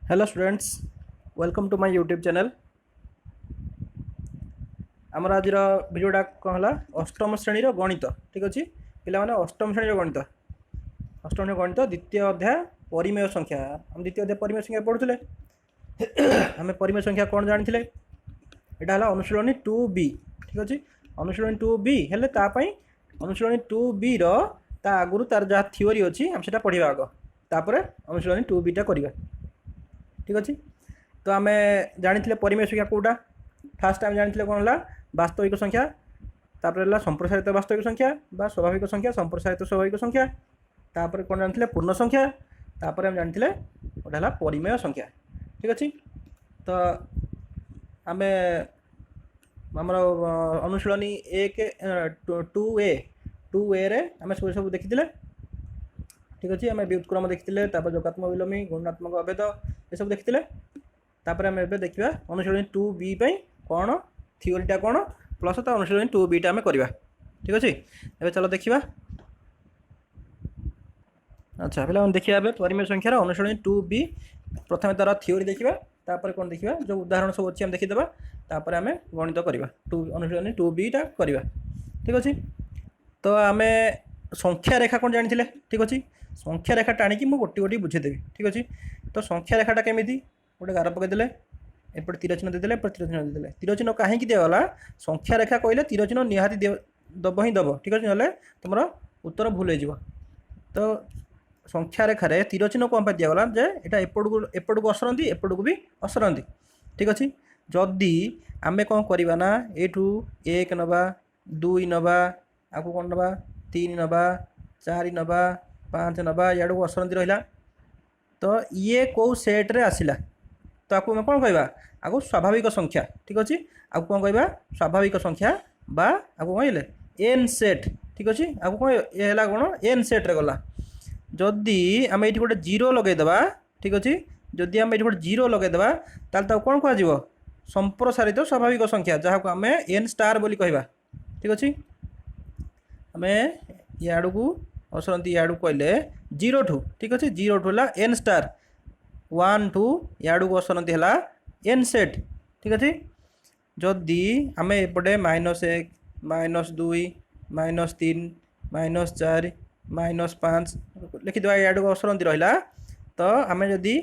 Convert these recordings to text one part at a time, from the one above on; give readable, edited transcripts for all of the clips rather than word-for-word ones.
Hello students, welcome to my YouTube channel. आमर आज भिडियोटा कौन है अष्टम श्रेणी गणित। ठीक अच्छे पिला माने अष्टम श्रेणी गणित गणित द्वितीय अध्याय परिमेय संख्या। हम द्वितीय अध्याय परिमेय संख्या पढ़ुले। आम परिमेय संख्या कौन जानी यहाँ है अनुशीलनी 2B। ठीक अच्छे अनुशीलनी 2B हेले अनुशीलनी 2B आगुरी तार जहाँ थ्योरी अच्छी आम से पढ़ा आग तापर अनुशीलनी 2B टा करवा। ठीक अच्छे तो आम जानी परिमेय संख्या कौटा फास्ट आम जानी कौन है वास्तविक संख्या तापर है संप्रसारित वास्तविक संख्या बा स्वाभाविक संख्या संप्रसारित स्वाभाविक संख्या तापर कौन जानी पूर्ण संख्या तापर आम जानी गोटे है परिमेय संख्या। ठीक अच्छे तो आम आमर अनुशीलनी 2A रे आम सब देखी। ठीक अच्छे आम व्युत्क्रम देखी जोगात्मक विलोमी गुणात्मक अभेद ये सब देखी। तापर आम एबे देखिबा अनुशीलनी 2B कौन थ्योरीटा कौन प्लस तो अनुशीलनी 2B टा आम करवा। ठीक अच्छे एबे चलो देखिबा। अच्छा पे देखिए परिमेय संख्यार अनुशीलनी 2B प्रथम तार थ्योरी देखिबा तापर कौन देखिबा जो उदाहरण सब अच्छी आम देखीदेबा तापर आम गणित करवा अनुशीलनी 2B टा करवा। ठीक अच्छे तो आम संख्या रेखा कौन जानी। ठीक अच्छे संख्या रेखा टाणी मुझे गोटी गोटी बुझेदेवी। ठीक अच्छे तो संख्या रेखाटा केमी गोटे गार पकईदे एपटे तीर चिन्ह देदेले एपटे तीर चिन्ह देदेले तीर चिन्ह कहीं दिगला संख्या रेखा कहले तीर चिन्ह निहाती दब ही दब। ठीक अच्छे ना तुम उत्तर भूल हो। तो संख्या रेखार तीर चिन्ह कौन दिगला जे यहाँ एपट को असरती एपट को भी असरती। ठीक अच्छे जदि आम कौन करवा यू 1 नवा 2 नवा आगे कौन नवा 3 नवा 4 नवा 5 नवा इड़ को असरती रहा तो ये कौ सेट्रे आसला तो आपको कौन कहवा आगो स्वाभाविक संख्या। ठीक अच्छे आपको कौन कहवा स्वाभाविक संख्या बा आपको कहले एन सेट। ठीक अच्छे आपको कौन ये कौन एन सेट्रे गला जदि आम ये गोटे जीरो लगेदेवा। ठीक अच्छे जदि आम ये गोटे जीरो लगेदेवा ताल कौन कह संप्रसारित स्वाभाविक संख्या जहाँ को आम एन स्टार बोली कहवा। ठीक अच्छे आम इड़ को असरती इड़ को कहले जीरो ठू। ठीक अच्छे जीरो ठू है एन स्टार 1 टू इड़ को असरती है एन सेट। ठीक अच्छे जदि आम एपटे -1 -2 -3 -4 -5 लिखिद इड़ को असरती रहा तो आम जदि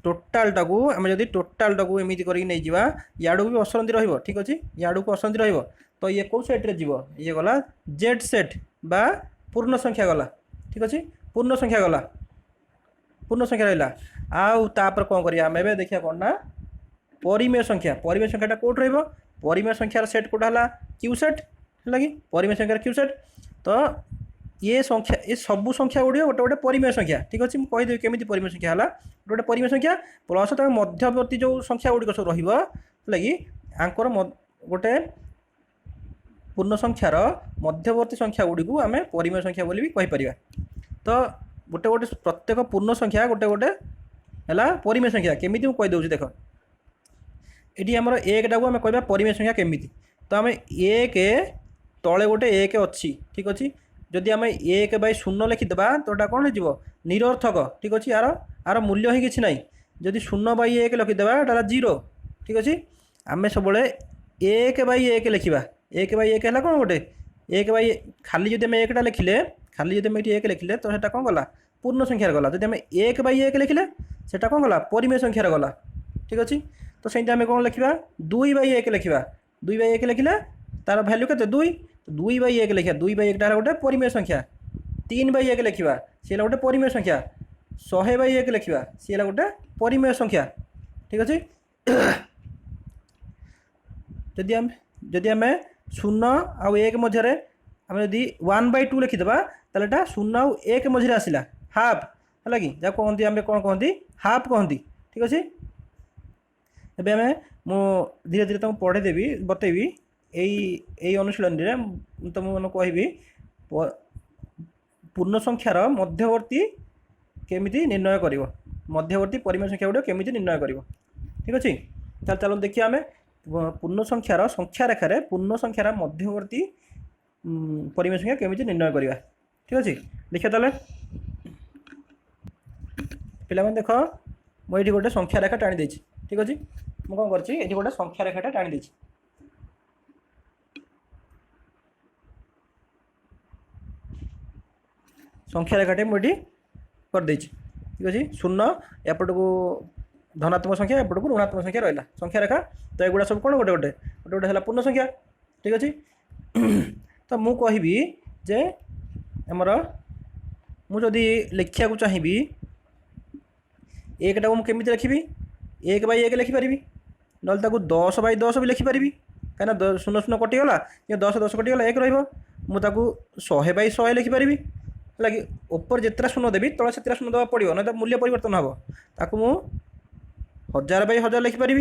टोटालटा को आम जदि टोटालटा को एमती कर इड़ को भी असरती रही। ठीक अच्छे इड़ को असरती रही तो ये कौ सेट्रे जीव ये गला जेड सेट बा पूर्ण संख्या गला। ठीक अच्छे पूर्ण संख्या गला पूर्ण संख्या रहा आउर कौन करिया आम एबे देखिया कौन ना परिमेय संख्याटा कौट रहिबो परिमेय संख्यार सेट कोटा है क्यू सेट है कि परिमेय संख्यार क्यू सेट तो ये संख्या ये सबू संख्या गुड़ी गोटे गोटे परिमेय संख्या। ठीक अच्छे मुझे कहीदेवी केमी परिमेय संख्या है गोटे परिमेय संख्या प्लस तक मध्यवर्ती जो संख्या गुड़िक सब रही आंकर गोटे पूर्ण संख्यार मध्यवर्ती संख्या गुड़ी को आम परिमेय संख्या बोली भी कहीपर। तो गोटे गोटे प्रत्येक पूर्ण संख्या गोटे गोटे है परिमेय संख्या केमी मुझे कहीदे देख ये आम एक टाक आम कह परिमेय संख्या केमी तो आम एक तले गोटे एक अच्छी। ठीक अच्छे जदि आम 1/0 लिखिदेबा तो कौन हो निरर्थक। ठीक अच्छे यार मूल्य ही किसी ना जदि 0/1 लिखिदेबा यहाँ जीरो। ठीक अच्छे आम सब 1/1 लिखा 1/1 है कौन गोटे 1 खाली जब आम एकटा लिखिले खाली जब ये 1 लिखिले तो सेटा कौन गला पूर्ण संख्यार गला जब आम 1/1 लिखिले सेटा कौन गला परिमेय संख्यार गला। ठीक अच्छे तो सही आम कौन लिखा 2/1 लिखा 2/1 लिखिले तार भैल्यू के 2/1 लिखा 2/1 गोटे परिमेय संख्या 3/1 लिखा सी गोटे परिमेय संख्या 100/1 लिखा सी गोटे परिमेय संख्या। ठीक अच्छे जदि आम 0 आउ 1 मझे आम जदि 1/2 लिखिदेबा ताले 0 आउ 1 मझे आसला हाफ है कि जहाँ कहती आम कौन कहती हाफ कहती। ठीक अच्छे एबे आम मु धीरे धीरे तुमको पढ़ेदेवी बतेबी यही अनुशीलन तुम मन कहि पूर्ण संख्यार मध्यवर्ती केमी निर्णय कर मध्यवर्ती परिमेय संख्या गुड़ केमी निर्णय कर। ठीक अच्छे चलो देखिए आम पूर्ण संख्यार संख्या रेखार पूर्ण संख्यार मध्यवर्ती परिमेय संख्या केमी निर्णय करवा। ठीक अच्छे देखिए ताले पिला देख मुझे गोटे संख्या रेखा टाणी देछि ठीक अछि मु कोन करछि एठी गोटे संख्या रेखाटा टाणी देछि संख्या रेखाटे मुझे कर देछि ठीक अछि शून्य एपट को धनात्मक संख्या एपट को ऋणात्मक संख्या रहा संख्या रेखा तो एगुड़ा सब कौन गोटे गोटे गोटे गोटे है पूर्ण संख्या ठीक अच्छे तो मु कहबी जे आमर मुझे लिखा चाहिए एकटा को केमी लिखी 1/1 लिखिपारि ना 10/10 भी लिखिपारि कहीं शून्य शून्य कटिगला ये 10 कटिगला 1 रुझे 100/100 लिखिपारि है ऊपर जितना शून्य देवी तले से शून्य देवा पड़ो ना तो मूल्य परिवर्तन हम ताकू मु 1000/1000 लिखिपारि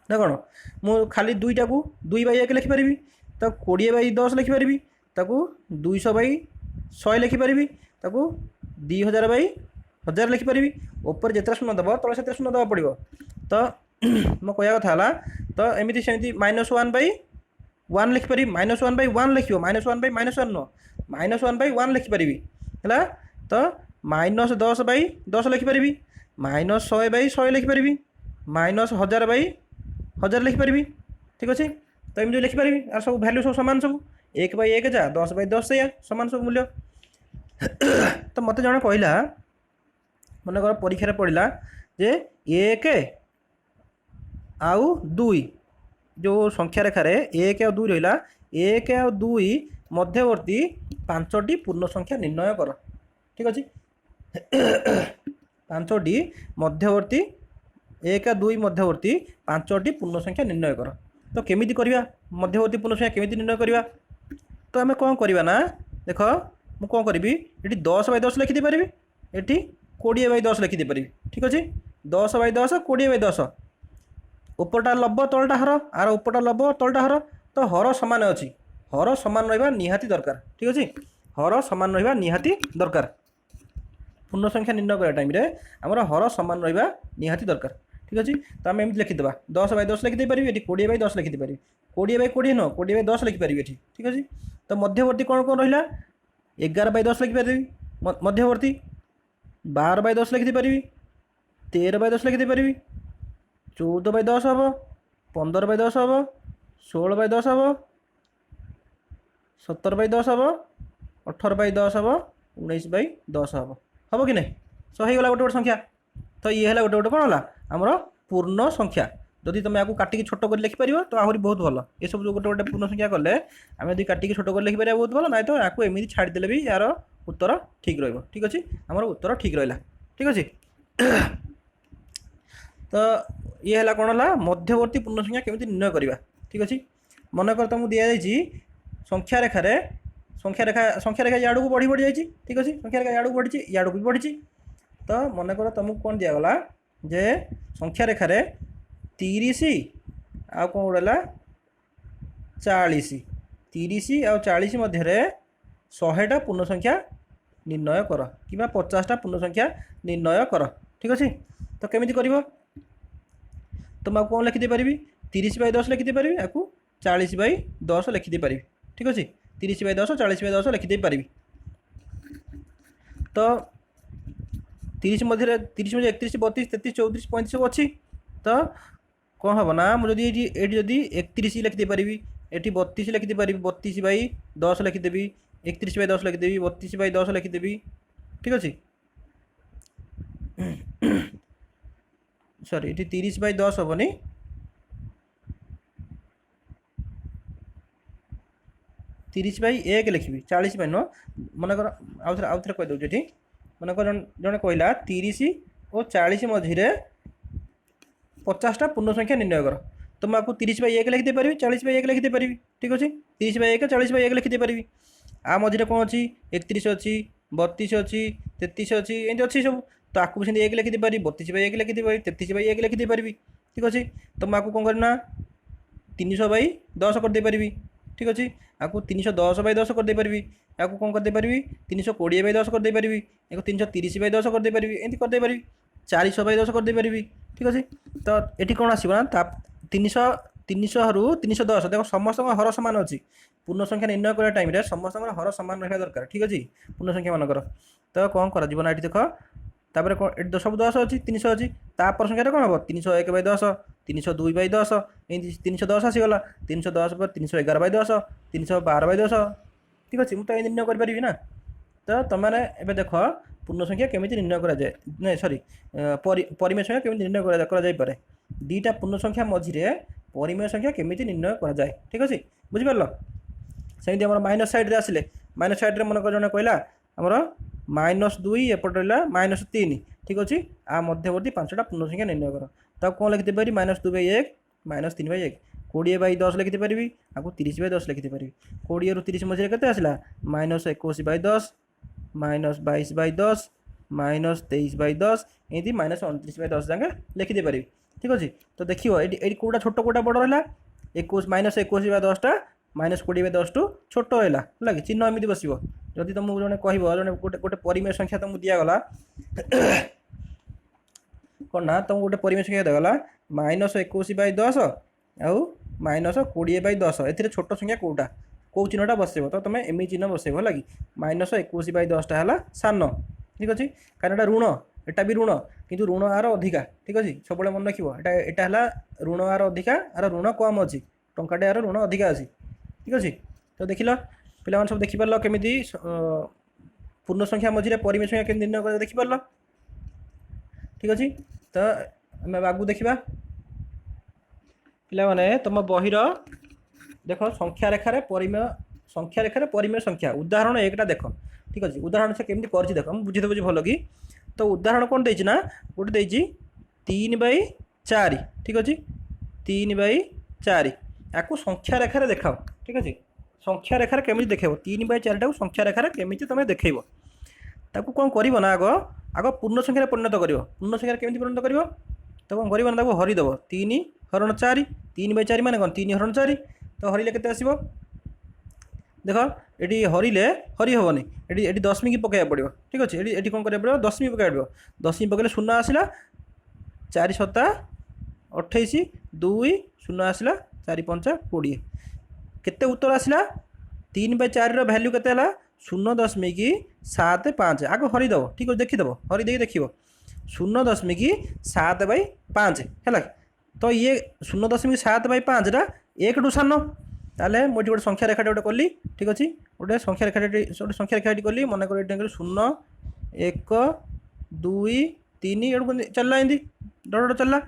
ना कौन मु खाली दुईटा को 2/1 लिखिपारि तो 20/10 लिखिपारि ताकू 200/100 लिखिपारि ताकू 2000/1000 लिखिपारि ऊपर जितना शून्य देव तले से शून्य देवा पड़ो तो मो कह कथा तो एमती सेमती -1/1 लिखिपारि -1/1 लिख -1/-1 नुह -1/1 लिखिपारि है तो -10/10 लिखिपारि -100/100 लिखिपारि -1000/1000 लिखिपारि ठीक अच्छे तो एमती लिखिपारि आर सब भैल्यू सब सामान सब 1/1 जा 10/10 से सामान सब मूल्य तो मत जन कहला मन कर परीक्षा पड़ा जे 1 आउ 2 जो संख्या रेखार 1 और 2 रहा 1 और 2 मध्यवर्ती 5टी पूर्ण संख्या निर्णय कर ठीक अच्छे 5टी मध्यवर्ती 1 और 2 मध्यवर्ती 5टी पूर्ण संख्या निर्णय कर तो केमिति करवा मध्यवर्ती पूर्ण संख्या केमिति निर्णय करवा तो आम कौन करवा ना देख मु कौन करी ये 10/10 लिखिदे पारि ये 20/10 लिखिदे पारि ठीक अच्छे 10/10 20/10 उपरटा लब तलटा हर आर उपरटा लब तलटा हर तो हर सामान अच्छी हर सामान रहा निहाती दरकार ठीक अच्छे हर सामान रहा निहाती दरकार पूर्ण संख्या निर्णय करने टाइम आमर हर सामान रहा निहाती दरकार ठीक अच्छे तो आम एमती लिखिदेवा 10/10 लिखिदे पारि ये 20/10 लिखिदे पारि 20/20 नुह 20/10 लिखिपारि ये ठीक अच्छे तो मध्यवर्ती कौन कौन रहा 11/10 लिखिपारि मध्यवर्ती 12/10 लिखिदे पारि 13/10 लिखिदे पारि 14/10 हम 15/10 हम 16/10 हम 17/10 हम 18/10 हम 19/10 हम कि नहीं सो हो गला गोटे गोटे संख्या तो ये है गोटे गोटे कौन है आमर पूर्ण संख्या जदि तुम आपको काटिकी छोट कर लिखिपार तो आहरी बहुत भल ये सब जो गोटे गोटे पूर्ण संख्या कले आम यदि काटिकी छोट कर लिखिपार बहुत भल ना तो आपको एमती छाड़देले भी यार उत्तर ठीक ठीक अच्छे आमर उत्तर ठीक रहा ठीक अच्छे तो ये है कौन है मध्यवर्ती पूर्ण संख्या केमी निर्णय करवा ठीक अच्छे मनकर तुमको दि जाइए संख्या रेखा याड़ को बढ़ी बढ़ी जाइए ठीक अच्छे संख्या रेखा याड़ को बढ़ी याड़ को भी बढ़ी तो मनकर तुमको कौन दिगला जे संख्या रेखार 30 आ कौन उड़ेला 40 30 आ 40 मध्य 100टा पूर्ण संख्या निर्णय कर कि 50टा पूर्ण संख्या निर्णय कर ठीक अच्छे तो केमी कर तुम आपको कौन लिखिदे पारि 30/10 लिखिदे पारि आपको 40/10 लिखिदे पारि ठीक अच्छे 30/10 40/10 लिखिदे पारि तो 30 मध्य 31 32 33 34 35 सब अच्छी तो कौन हम ना मुझे ये जदि 31 लिखिदे पारि ये 32 लिखिदे पारि 32/10 लिखिदेवी 31/10 लिखिदेवी 32/10 लिखिदेवी ठीक अच्छे सॉरी ये 30/10 हेनी 30/1 लिखी 40 नुह मनकर आउ थे कहीदे ये मनकर जड़े कहला 30 और 40 मझे 50टा पूर्ण संख्या निर्णय कर तो मैं आपको 30/1 लिखिदे पारि 40/1 लिखिदे पारि ठीक अच्छे 30/1 40/1 लिखिदे पारि आ मझे कौन अच्छी 31 अच्छी 32 अच्छी 33 अच्छी एमती अच्छी सब तो आपको भी 1 लिखिदे पारि 32/1 लिखिदे पारि 33/1 लिखिदे पारि ठीक अच्छे तो मैं आपको कौन करना 300/10 करदे पारि ठीक अच्छे आपको 310/10 करदे पारि आपको कौन करदे पारि 320/10 करदे पारि 330/10 करदे पारि एमती करदे पारि 400/10 करदे पारि ठीक अच्छे तो ये कौन आसो ना 300 रु 310 देख समस्त हर सामान अच्छी पूर्ण संख्या निर्णय करने टाइम समस्त हर सामान रहा दरकार ठीक अच्छे पूर्ण संख्या मानकर तो कौन कर देख तापर सब 10 अच्छी 300 अच्छी तापर संख्या कौन हम 301 बै 10 302 बै 10 एमती 310 आसीगला 310 पर 311 बै 10 312 बै 10 ठीक अच्छे मुझे ये निर्णय करी ना। तो तुम मैंने देख पूर्ण संख्या केमी निर्णय कराए ना सरी परिमेय संख्या केमी निर्णय करे दुईटा पूर्ण संख्या मझे परिमेय संख्या केमी निर्णय कराए ठीक अच्छे बुझिपार सेमती आम माइनस सैड्रे आसिले माइनस सैड्रे मन जड़े कहला आमर -2 एपट रहा -3 ठीक अच्छे आ मध्यवर्ती 5टा पूर्ण संख्या निर्णय कर तब कौन लिखी पारि -2 बै 1 -3 बै 1 20 बै 10 लिखिपारि आपको 30 बै 10 लिखिपारि 20 रु 30 मझे के आसला -21 बै 10 -22 बै 10 -23 बै 10 एमती -29 बै 10 जाके लिखिदे पारि ठीक अच्छे। तो देखिए ये कौटा छोट कौटा बड़ रहा 21 -21 बै 10टा -20 बै 10 टू छोट है कि चिन्ह एमती बस जदि तुमको जड़े कह जड़े गोटे गोटे परिमेय संख्या तुमको दिगला कौन ना तुमको गोटे परिमेय संख्या दिगला -21 बै 10 आउ -20 बै 10 ए छोट संख्या कौटा कौ चिन्हटा बसब तो तुम एम चिन्ह बसब है कि -21 बै 10टा है सान ठीक अच्छे कारण ऋण एटा भी ऋण किंतु ऋण आर अधिका ठीक अच्छे सब मन रखिए एटा है ऋण आर अधिका आर ऋण कम अच्छी टंकाटे आर ऋण अधिका अच्छी ठीक अच्छे। तो देख पे सब देखिपार केमी पूर्ण संख्या मझे परिमेय संख्या केमी निर्णय कर देखिपार ठीक अच्छे। तो आम आगू देखा पे तुम बहिर देख संख्या रेखार परिमेय संख्या उदाहरण एकटा देख ठीक अच्छे उदाहरण से केमी कर देख मुझे बुझे भल कि तो उदाहरण कौन देना ना गोटे 3 बै 4 ठीक अच्छे 3 बै 4 आपको संख्या रेखार देखाओ ठीक अच्छे संख्या रेखार केमी देखेब 3 बै 4 टाक संख्या रेखार केमी तुम देखेब ताकू कौन कर ना आग आग पूर्ण संख्यार परिणत कर पूर्ण संख्यार केमी परिणत कर तो कौन कर ना हरिदेव 3 हरण 4 3 बै 4 माने कौन 3 हरण 4 तो हरिले केते आसीबो देख ये हरिले हरि हेनी ये दशमी पकड़ पड़ो ठीक अच्छे ये कौन कर पड़ो दशमी पकड़ पड़ो दशमी पकड़े शून्य आसला 4 7 28 2 शून्य आसला 4 5 20 केते उत्तर आसला 3 बै 4 भैल्यू केते 0.75 आग हरिदेव ठीक अच्छे देखीदेव हरिदे देख 0.7 बै 5 है तो ये 0.7 बै 5 एक टू सान ताले मुझे गोटे संख्या रेखाटे गोटे कली ठीक अच्छे गोटे संख्या रेखाटे गोटे संख्या रेखाटी कली मन कर 0 1 2 3 ये चलला एमती डट चलला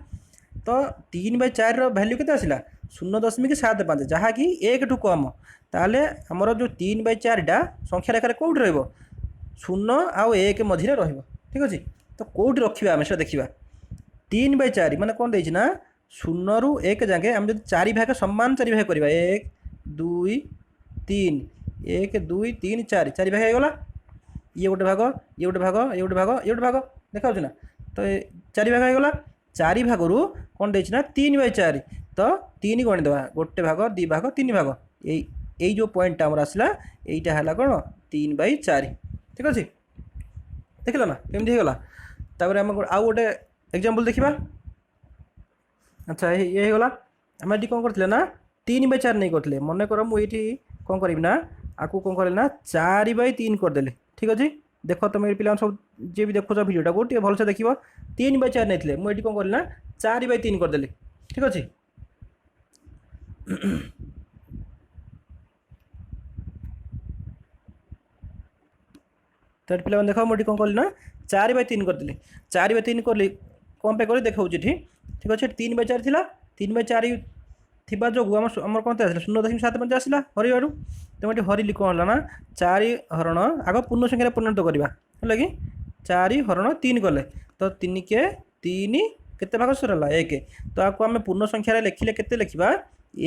तो 3 बै 4 भैल्यू के आसला 0.75 जहाँकि एक टू कम ताले आमर जो 3 बै 4टा संख्या रेखार कौट शून्य आउ एक मझे ठीक अच्छे। तो कौट रखा आम से देखा 3 बै 4 मैंने कौन देना 0 रु 1 जाके आम जो 4 भाग सम्मान 4 भाग करवा 1 2 3 1 2 3 4 4 भाग होगा ये गोटे भाग ये गोटे भाग ये गोटे भाग ये गोटे भाग देखा ना तो 4 भाग होगा 4 भाग रु कौन देना 3 बै 4 तो 3 गणिदेवा गोटे भाग 2 भाग 3 भाग यही जो पॉइंटा आमर आसला यहीटा है कौन 3 बै 4 ठीक अच्छे देख ना केमती होगा तापर आम आउ गोटे एग्जांपल देखा अच्छा ये होगा आम ये कौन करते ना 3 बै 4 नहीं करते मन कर मुझे कौन करी ना आपको कौन कर 4 बै 3 करदे ठीक अच्छे देख तुम पे सब जी भी देखो भिडियोटा को भलसे देख 3 बै 4 नहीं मुझे कौन करना 4 बै 3 करदे ठीक अच्छे। तो पे देख मुझे कौन कली ना 4 बै 3 करदे 4 बै 3 कली कौन पे कर देखा ठीक अच्छे 3 बै 4 थी 3 बै 4 थी जो आम कौन आसा 0.75 आसला हरिवार तो ये हरिली कौन है ना 4 हरण आग पूर्ण संख्यार परिणत करवा है कि 4 हरण 3 कले तो 3 के 3 केते भाग सरला 1 तो आपको आम पूर्ण संख्यार लिखिले केते लिखा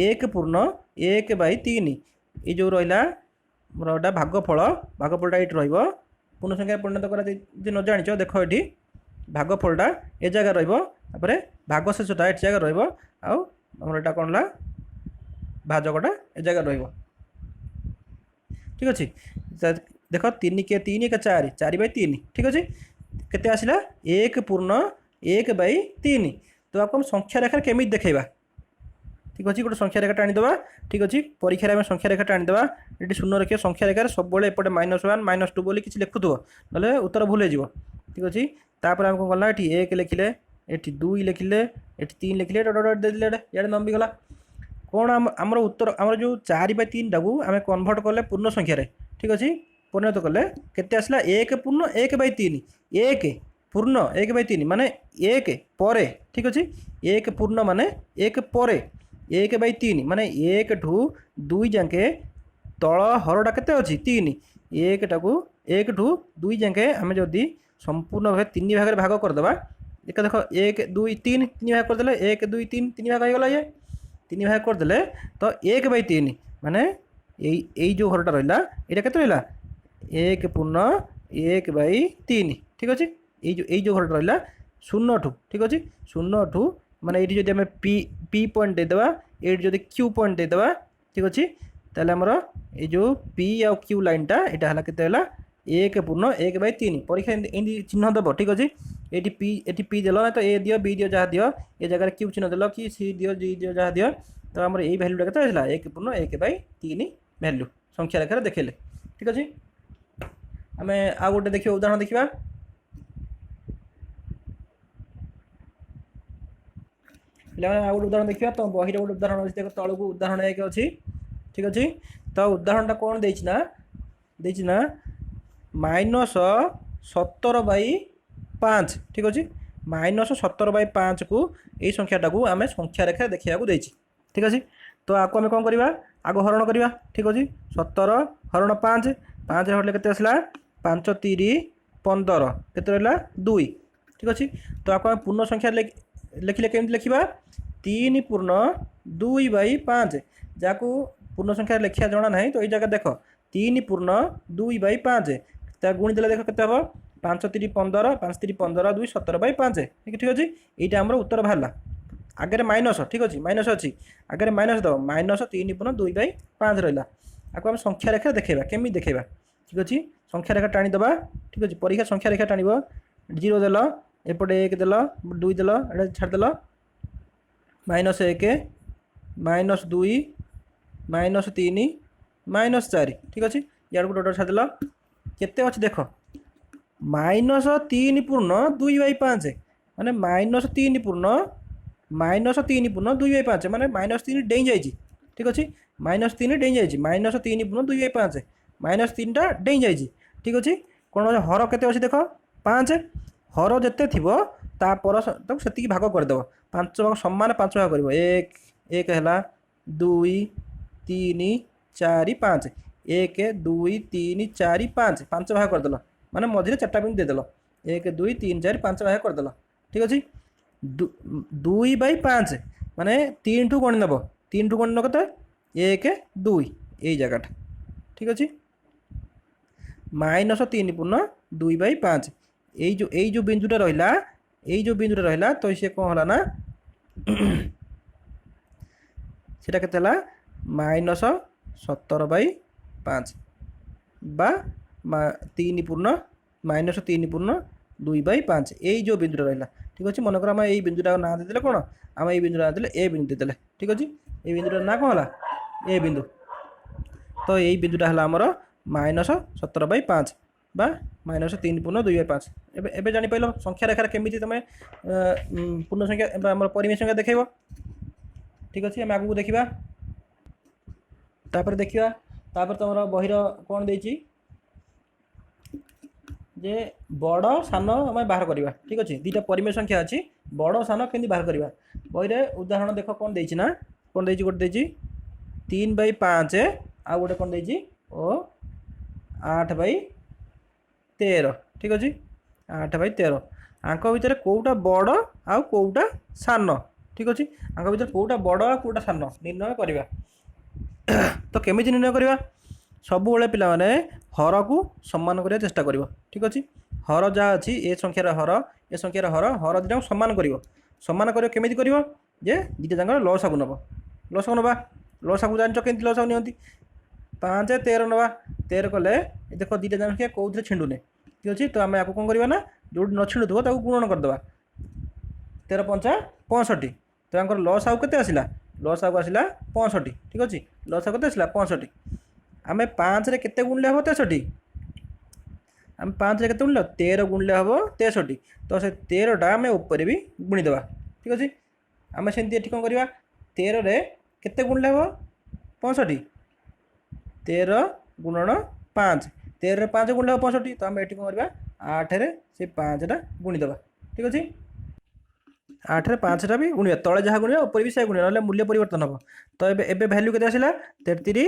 1 पूर्ण 1 बै 3 ये जो रहा भागफलटा ये पूर्ण संख्यार परिणत करा न जाच देख ये भागफलटा ए जगह रही भागशेषटा ये जगह रहा कौन ला भाजकटा ए जगह रही ठीक अच्छे। देख 3 के 3 1 4 4 बै 3 ठीक अच्छे केते आसला 1 पूर्ण 1 बै 3 तो आपको हम संख्या रेखार केमी देखा ठीक अच्छे गोटे संख्या रेखाटा आनीदे ठीक अच्छे परीक्षा में संख्या रेखाटा आनीदे ये शून्य रखिए संख्या रेखार सब एपटे -1 -2 बोली किसी लिखुव ना उत्तर भूल हो ठीक अच्छे तापर आम कौन कला ये 1 लिखिले ये 2 लिखिले ये 3 लिखिले डट डट देदेले इे नंबी गला कौन आमर उत्तर आमर जो 4/3 टाक आम कन्भर्ट कले पूर्ण संख्यार ठीक अच्छे परिणत कले केते आसला 1 पूर्ण 1/3 1 पूर्ण 1/3 माने 1 पर ठीक अच्छे 1 पूर्ण माने 1 पर 1/3 माने 1 ठू 2 जाके तल हरटा केते अच्छी 3 1 टाकू 1 ठू 2 जाके आम जदि संपूर्ण भाव 3 भाग भाग करदे एक देख 1 2 3 3 भाग करदे 1 2 3 3 भाग होगा ये 3 भाग करदे तो 1/3 माने यही जो घरटा रहा यहाँ के रहा 1 पूर्ण 1/3 ठीक अच्छे यही जो घरटा रहा 0 ठू ठीक अच्छे 0 ठू माने ये जो पी पी पॉइंट देदेबा ये जो क्यू पॉइंट देदेबा ठीक अच्छे ताहले हमर ये जो पी आ क्यू लाइनटा यहाँ है केते 1 पूर्ण 1/3 परीक्षा एमती चिन्ह देव ठीक अच्छे ये पी देल ना तो ए दियो बी दियो जहाँ दियो ये जगह क्यू चिन्ह देल कि सी दियो जी दियो जहाँ दियो तो आम यही भैल्यूटा के 1 पूर्ण 1/3 भैल्यू संख्या रेखार देखेले ठीक अच्छे आम आ गए देखिए उदाहरण देखा पे आ गए उदाहरण देखा तो बही गोटे उदाहरण अच्छी देख तौक उदाहरण 1 अच्छी ठीक अच्छे तो उदाहरणटा कौन देना -17/5 ठीक अच्छे -17/5 को यही संख्याटा को आम संख्या रेखा देखा देती ठीक अच्छे तो आपको आम कौन करवा आग हरण करवा ठीक अच्छे 17 हरण 5 5 हरले के आसला 5 3 15 के रहा 2 ठीक अच्छे तो आपको पूर्ण संख्या लिखिले केमती लिखा 3 पूर्ण 2/5 जहाँ पूर्ण संख्या लिखा जना ना तो ये जगह देख 3 पूर्ण 2/5 गुणी देले देख के हम 5 3 15 5 3 15 2 17/5 ठीक अच्छे यहाँ आम उत्तर बाहर आगे माइनस ठीक अच्छे माइनस अच्छी आगे माइनस दब -3 पूर्ण 2/5 रहा आपको आम संख्या रेखा देखा केमी देखा ठीक अच्छे संख्या रेखा टाणीदे ठीक अच्छे परीक्षा संख्या रेखा टाण 0 देल एपटे 1 देल 2 देल ये छाड़देल -1 -2 -3 -4 ठीक अच्छे यार को डॉट छाड़देल केते अच्छे देख -3 पूर्ण 2/5 माने -3 पूर्ण -3 पूर्ण 2/5 माने -3 डेई जाइए ठीक अच्छे -3 डेई जाइए -3 पूर्ण 2/5 -3टा डेई जाइए ठीक अच्छे कौन हर केते अच्छे देख 5 हर जिते थी तापर से भाग करदेव 5 भाग सामान 5 भाग कर 1 है 2 3 4 5 1 2 3 4 5 5 भाग करदेल माने मझे 4टा बिंदु देदेल 1 2 3 4 5 भाग करदेल ठीक अच्छे 2/5 माने 3 ठू गणी नब 3 ठू गणी नब कत 1 2 यही जगह ठीक अच्छे -3 पूर्ण 2/5 यही जो बिंदुटा रहा यही जो बिंदुटा रहा तो सी कौन है ना सीटा के -17/5 बा 3 पूर्ण -3 पूर्ण 2/5 यही जो बिंदुटा रहा ठीक अच्छे मनकर आम यही बिंदुटा ना देदेले कौन आम ये बिंदुटा ना ए बिंदु देदेले ठीक अच्छे ये बिंदुटार ना कौन है ए बिंदु तो यही बिंदुटा है आमर -17/5 बा -3 पूर्ण 2/5 एबे जानी पाइल संख्या रेखार केमी तुम पूर्ण संख्या आम परिमेय संख्या देखेब ठीक अच्छे आम आगू देखा तापर देखा तापर तुम बहिर कौन देची जे बड़ सान आम बाहर करवा ठीक अच्छे दुटा परिमेय संख्या अच्छी बड़ सान केमती बाहर करवा बहिरे उदाहरण देख कौन देची ना कौन देची गोटे देची 3/5 आ गोटे कौन देची ओ 8/13 ठीक अच्छे 8/13 आंक भितर कौटा बड़ आउ कौटा सान ठीक अच्छे आंक भितर कौटा बड़ आ कौटा सान निर्णय करवा तो केमिति निर्णय करवा सब पिला माने हर को सम्मान करने चेष्टा कर ठीक अच्छे हर जहाँ अच्छी ए संख्यार हर ए संख्यार हर हर दुटा सम्मान कर केमिति कर जे दुटा जाक लसागु नब लसागु नवा लसागु जान केमती लसागु नि 5 13 नवा 13 कले देख दुटा संख्या कौन छिंडुने ठीक अच्छे तो आम आपको कौन करवा ना जो न छिंडुव ताको गुणन करदे 13 5 65 तो आंकर लस आउ के आसला लस आउ आसला 65 ठीक अच्छे लस आउ के आसला 65 आम 5 रे केते गुणले हम 63 आम 5 के गुणिल 13 गुणिले हम 63 तो से 13टा आम ऊपर भी गुणीदे ठीक अच्छे आम सेमती ये कौन करवा 13 केते गुणिले हम 65 13 गुणन 5 13 5 गुणिले हम 65 तो आम ये कौन करवा 8 से 5टा गुणीदे ठीक अच्छे 8 5टा भी गुणिया तले जहाँ गुणिया ऊपर भी से गुणिया ना मूल्य परिवर्तन हम तो ये भैल्यू के आसला 33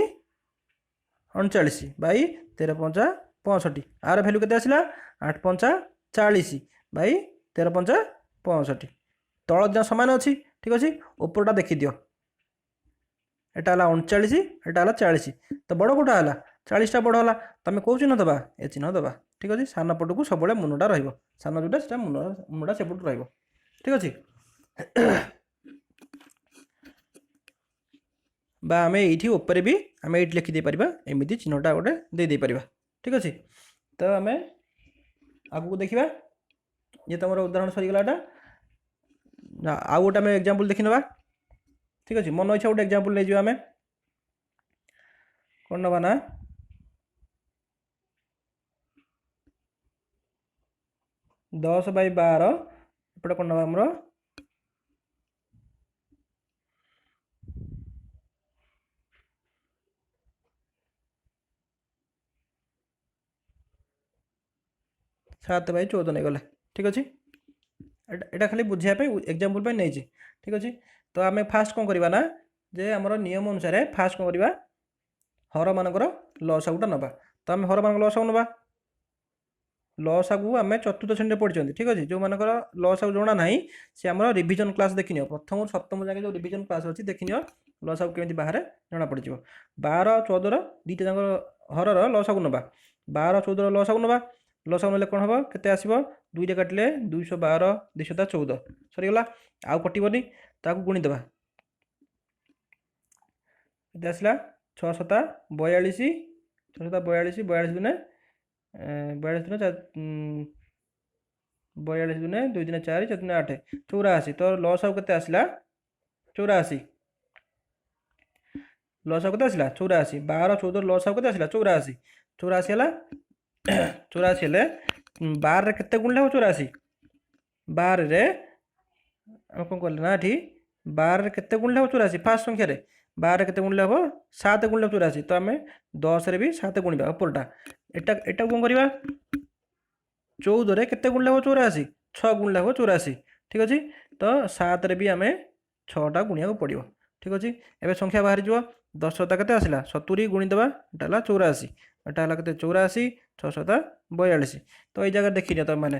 39 बै 13 5 65 आर भैल्यू के आसला 8 5 40 बै 13 5 65 तल जहाँ सामान अच्छी ठीक अच्छे उपरटा देखी दियो एटा है 39 एटा है 40 तो बड़ कौटा है 40टा बड़ है तुम कौ चिन्ह दबा ए चिन्ह दबा ठीक अच्छे सान पट को सब मुनटा सान जोटा मुनटा सेपट रही ठीक अच्छे बा आम ये ऊपर भी आम ये लिखिदे पार एमती चिन्हटा गोटे दे पार ठीक अच्छे तो आम आगू देखा ये तुम उदाहरण सरीगला आउ गोटे आम एग्जाम्पल देखी ना ठीक अच्छे मन इच्छा गोटे एग्जाम्पल नहीं जाए कौन नवा ना 10/12 एपटे कौन नवा आमर 7/14 नहीं गला ठीक अच्छे एटा खाली बुझापी एग्जाम्पल नहीं ठीक अच्छे तो आम फास्ट कौन करवा ना जे आमर नियम अनुसार फास्ट कौन करवा हर मानकर लसागुटा नवा तो आम हर मान लसागु नवा लसागु आम चतुर्थ श्रेणी पढ़ी ठीक अच्छे जो मानकर लसागु जना ना सी आम रिविजन क्लास देखनी प्रथम सप्तम जाके जो रिविजन क्लास अच्छी देखनी लसागु केमी बाहर जना पड़ 12 14 दुईटा जाक हरर लसागु नवा 12 14 लसागु नवा लसागु ना कौन हम के आसो 2 काटिले 212 214 सरीगला आउ कटनी ताकू गुणीदे आसला 6 7 42 6 7 42 42 दुने 42 दुने 42 दुने 2 दुने 4 4 दुने 8 84 तो लसागु के आसला 84 लसागु के आसला 84 12 14 लसागु के आसला 84 84 है 84 हेले 12 केते गुणले हो 84 12 रे कौन कले ना ये 12 केते गुणले हो 84 फास्ट संख्या 12 केते गुणले हम 7 गुणले 84 तो आम 10 रे भी 7 गुणा उपरटा एटा कौन करवा 14 रे केते गुणले हो 84 6 गुणले हो 84 ठीक अच्छे तो 7 रे भी आम 6टा गुणिया पड़ो ठीक अच्छे एवं संख्या बाहरी जो 10 के आसला 70 गुणीदे एटा 84 एटा है के 84 6 7 42 तो ये जगह देखी तुम मैंने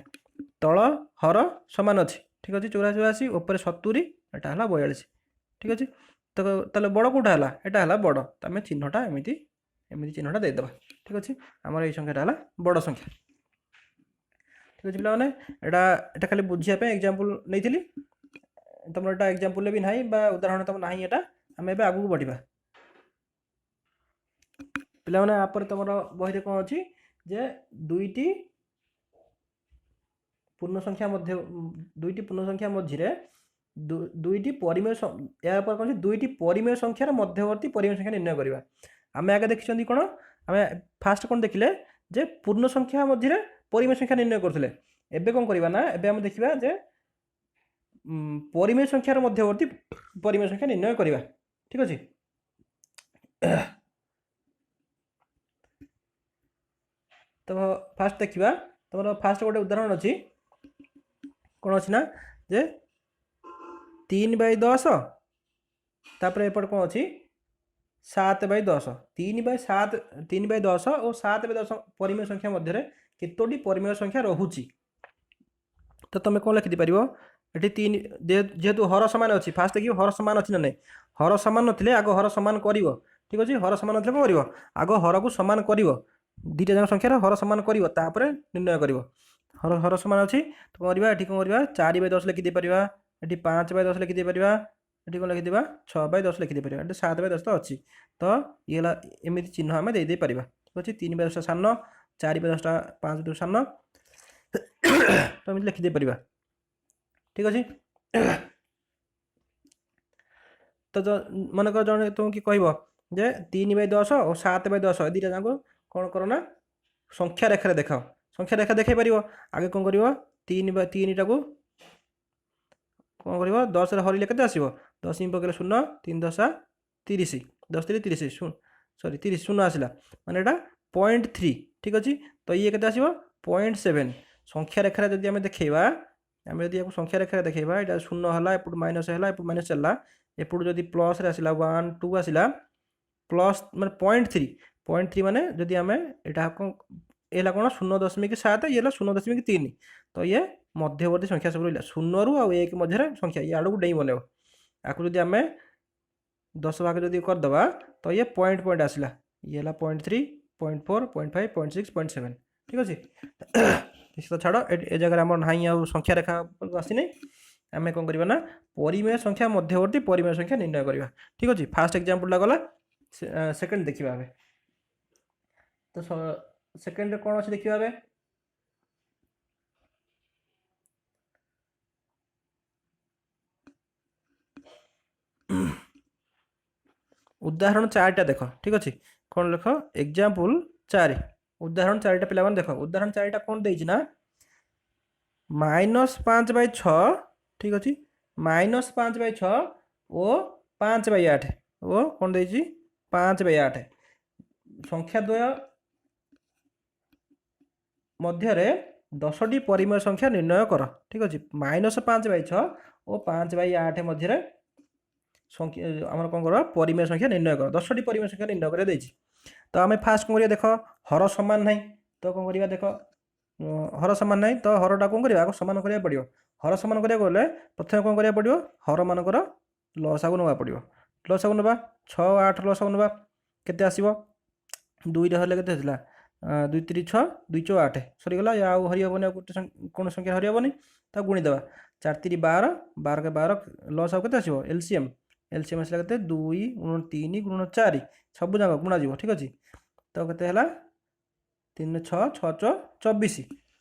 तल हर सामान अच्छी ठीक अच्छे 84 ऊपर 70 एटा है 42 ठीक अच्छे तो ताले बड़ कौटा है एटा है बड़ तो आम चिन्हटा एमती एमती चिन्हटा देदेबा ठीक अच्छे आमर ये संख्याटा है बड़ संख्या ठीक अच्छे पे एटा खाली बुझापी एग्जाम्पल नहीं तुम एटा एग्जाम्पल भी ना उदाहरण तुम ना यहाँ आम ए आगू बढ़ा पे आप तुम बही कौन अच्छी जे दुईटी पूर्ण संख्या मध्य दुईटी पूर्ण संख्या मझे दुईटी परिमेय या कौन दुईटी परिमेय संख्यार मध्यवर्ती परिमेय संख्या निर्णय करवा आम आगे देखी कौन आम फास्ट कौन देखिले जे पूर्ण संख्या मझे परिमेय संख्या निर्णय करते एबे कौन करवा ना एबे आम देखा जे परिमेय संख्यार मध्यवर्ती परिमेय संख्या निर्णय करवा ठीक अच्छे तो फास्ट देखा तुम फास्ट गोटे उदाहरण अच्छी कौन अच्छी ना जे 3/10 तापर एपट कौन अच्छी 7/10 3/7 3/10 और 7/10 परिमेय संख्या मध्य केतोटी परिमेय संख्या रोची तो तुम कौन लिखि पार ये 3 जेहेतु हर सामान अच्छी फास्ट देखिए हर सामान अच्छी ना नहीं हर सामान नथिले आग हर सामान कर ठीक अच्छे हर सामान नथिले कौन कर आग हर को सामान कर दुईटा जाक संख्यार हर सामान कर निर्णय कर हर हर सामान अच्छी तो कौन ये कौन करवा 4/10 लिखिदे पार ये 5/10 लिखिदे पार ये कौन लिखिदे 6/10 लिखिदे पार ये 7/10 तो अच्छी तो ये एमती चिन्ह आम दे पार ठीक अच्छे 3/10 सान 4/10 5 सान तो एमती लिखिदे पार ठीक अच्छे तो मनकर जन तुम कि कह 3/10 और 7/10 दुईटा जाक कौन करना संख्या रेखार देखाओ संख्या रेखा देखै पारिबो आगे कोन करिवो 3 टाको कोन करिवो 10 रे हरिले केते आसीबो 10 इन पकेले 0 3 10 30 10 3 30 सॉरी 30 0 आसिला माने एटा 0.3 ठीक अछि तो ये केते आसीबो 0.7 संख्या रेखा जदि हमें देखैबा आम जब संख्या रेखा देखा यहाँ शून्य है एपट माइनस है एपट माइनस चलला एपट जब प्लस आसला 1 2 आसला प्लस माने 0.3 माने जदि आम यहाँ है कौन 0.7 ये 0.3 तो ये मध्यवर्ती संख्या सब रहा 0 रु आउ 1 मध्य संख्या ये आड़ को डेई बनब आपको जब आम 10 भाग जब करदे तो ये पॉइंट पॉइंट आसला ये 0.3 0.4 0.5 0.6 0.7 ठीक अच्छे तो छाड़ ए जगह आम ना आ संख्या रेखा आसी ना आम कौन करना परिमेय संख्या मध्यवर्ती परिमेय संख्या निर्णय करवा ठीक अच्छे फास्ट एग्जांपल गला सेकेंड देखा तो सेकेंड कौन अच्छे देखा उदाहरण 4टा देख ठीक अच्छे कौन लिख एग्जांपल 4 उदाहरण 4टा पिला देख उदाहरण 4टा कौन देना -5/6 ठीक अच्छे -5/6 ओ 5/8 ओ कौन दे 5/8 संख्या द्वय मध्य 10टी परिमेय संख्या निर्णय कर ठीक अच्छे -5/6 और 5/8 मध्य संख्या आम कौन कर परिमेय संख्या निर्णय कर 10टी परिमेय संख्या निर्णय कर तो आम फास्ट कौन देख हर सामान ना तो कौन कर देख हर सामान ना तो हरटा कौन कर सामान करा पड़ो हर सामान करा गले प्रथम कौन करा पड़ो हर मानकर लसागु ना पड़ो लसागु ना 6 8 लसागु ना केते आसीबो 2 रे हले केते आसला 2 3 6 2 4 8 सरीगला या हरि हेबनी गोटे कौन संख्या हरि हेबनी तो गुणीदेवा 4 3 12 12 के 12 लसागु केते आसीबो एलसीएम आसला केते 2 गुण 3 गुण 4 सब जाक गुणा जीव ठीक अच्छे तो केते 3 6 6 24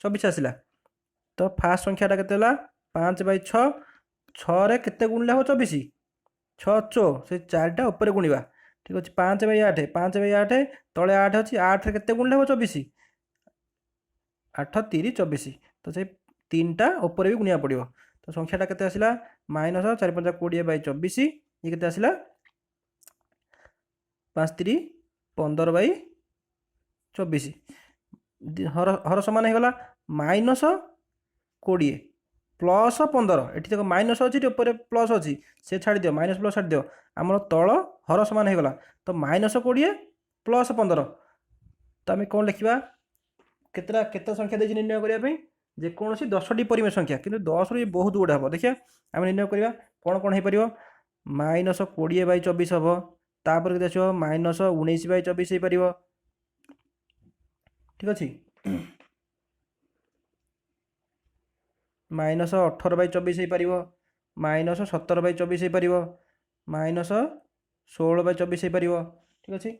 24 आसला तो फास्ट संख्याटा केते 5/6 6 रे केते गुणले हो 24 6 चो से 4टा ऊपर गुणवा ठीक अच्छे 5/8 5/8 तले 8 अच्छी 8 रे केते गुणले हो 24 8 3 24 तो से 3टा ऊपर भी गुणिया पड़ो तो संख्याटा केते आसला -4 5 20/24 ये केते आसला 5 3 15/24 हर समान हो गला -20 प्लस 15 ये देख माइनस अच्छी ऊपर प्लस अच्छी से छाड़ दियो माइनस प्लस छाड़ दियो आम तल हर समान हो गला तो -20 प्लस 15 तो आम कौन लिखा केते संख्या देछि निर्णय करने जेकोसी 10टी परिमेय संख्या किंतु 10 रु बहुत गुड़ा हम देखिए आम निर्णय करवा कौन कौन हो पार -20/24 हम तापर के देखो -19/24 हो पार ठीक अच्छे -18/24 हो पार -17/24 हो पार -16/24 हो पार ठीक अच्छे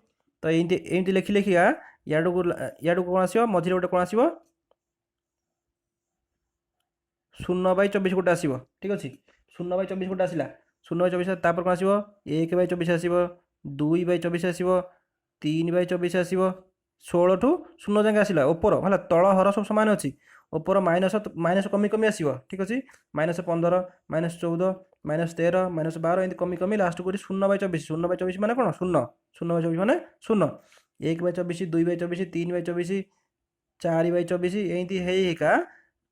तो एमती लिखी लिखिका याडू कौन आसो मझे गोटे कौन आसो 0/24 गोटे आसो ठीक अच्छे 0/24 गोटे आसला 0/24 तापर कौन आसो 1/24 आसो 2/24 आसो 3/24 आसो 16 ठू 0 जाके आसला ऊपर है तल हर सब सामान अच्छी ऊपर माइनस कमी कमी आसो ठीक अच्छे -15 -14 -13 -12 एमती कमी कमी लास्ट को 0/24 0/24 माने कौन 0 0/24 माने 0 1/24 2/24 3/24 4/24 एमती होगा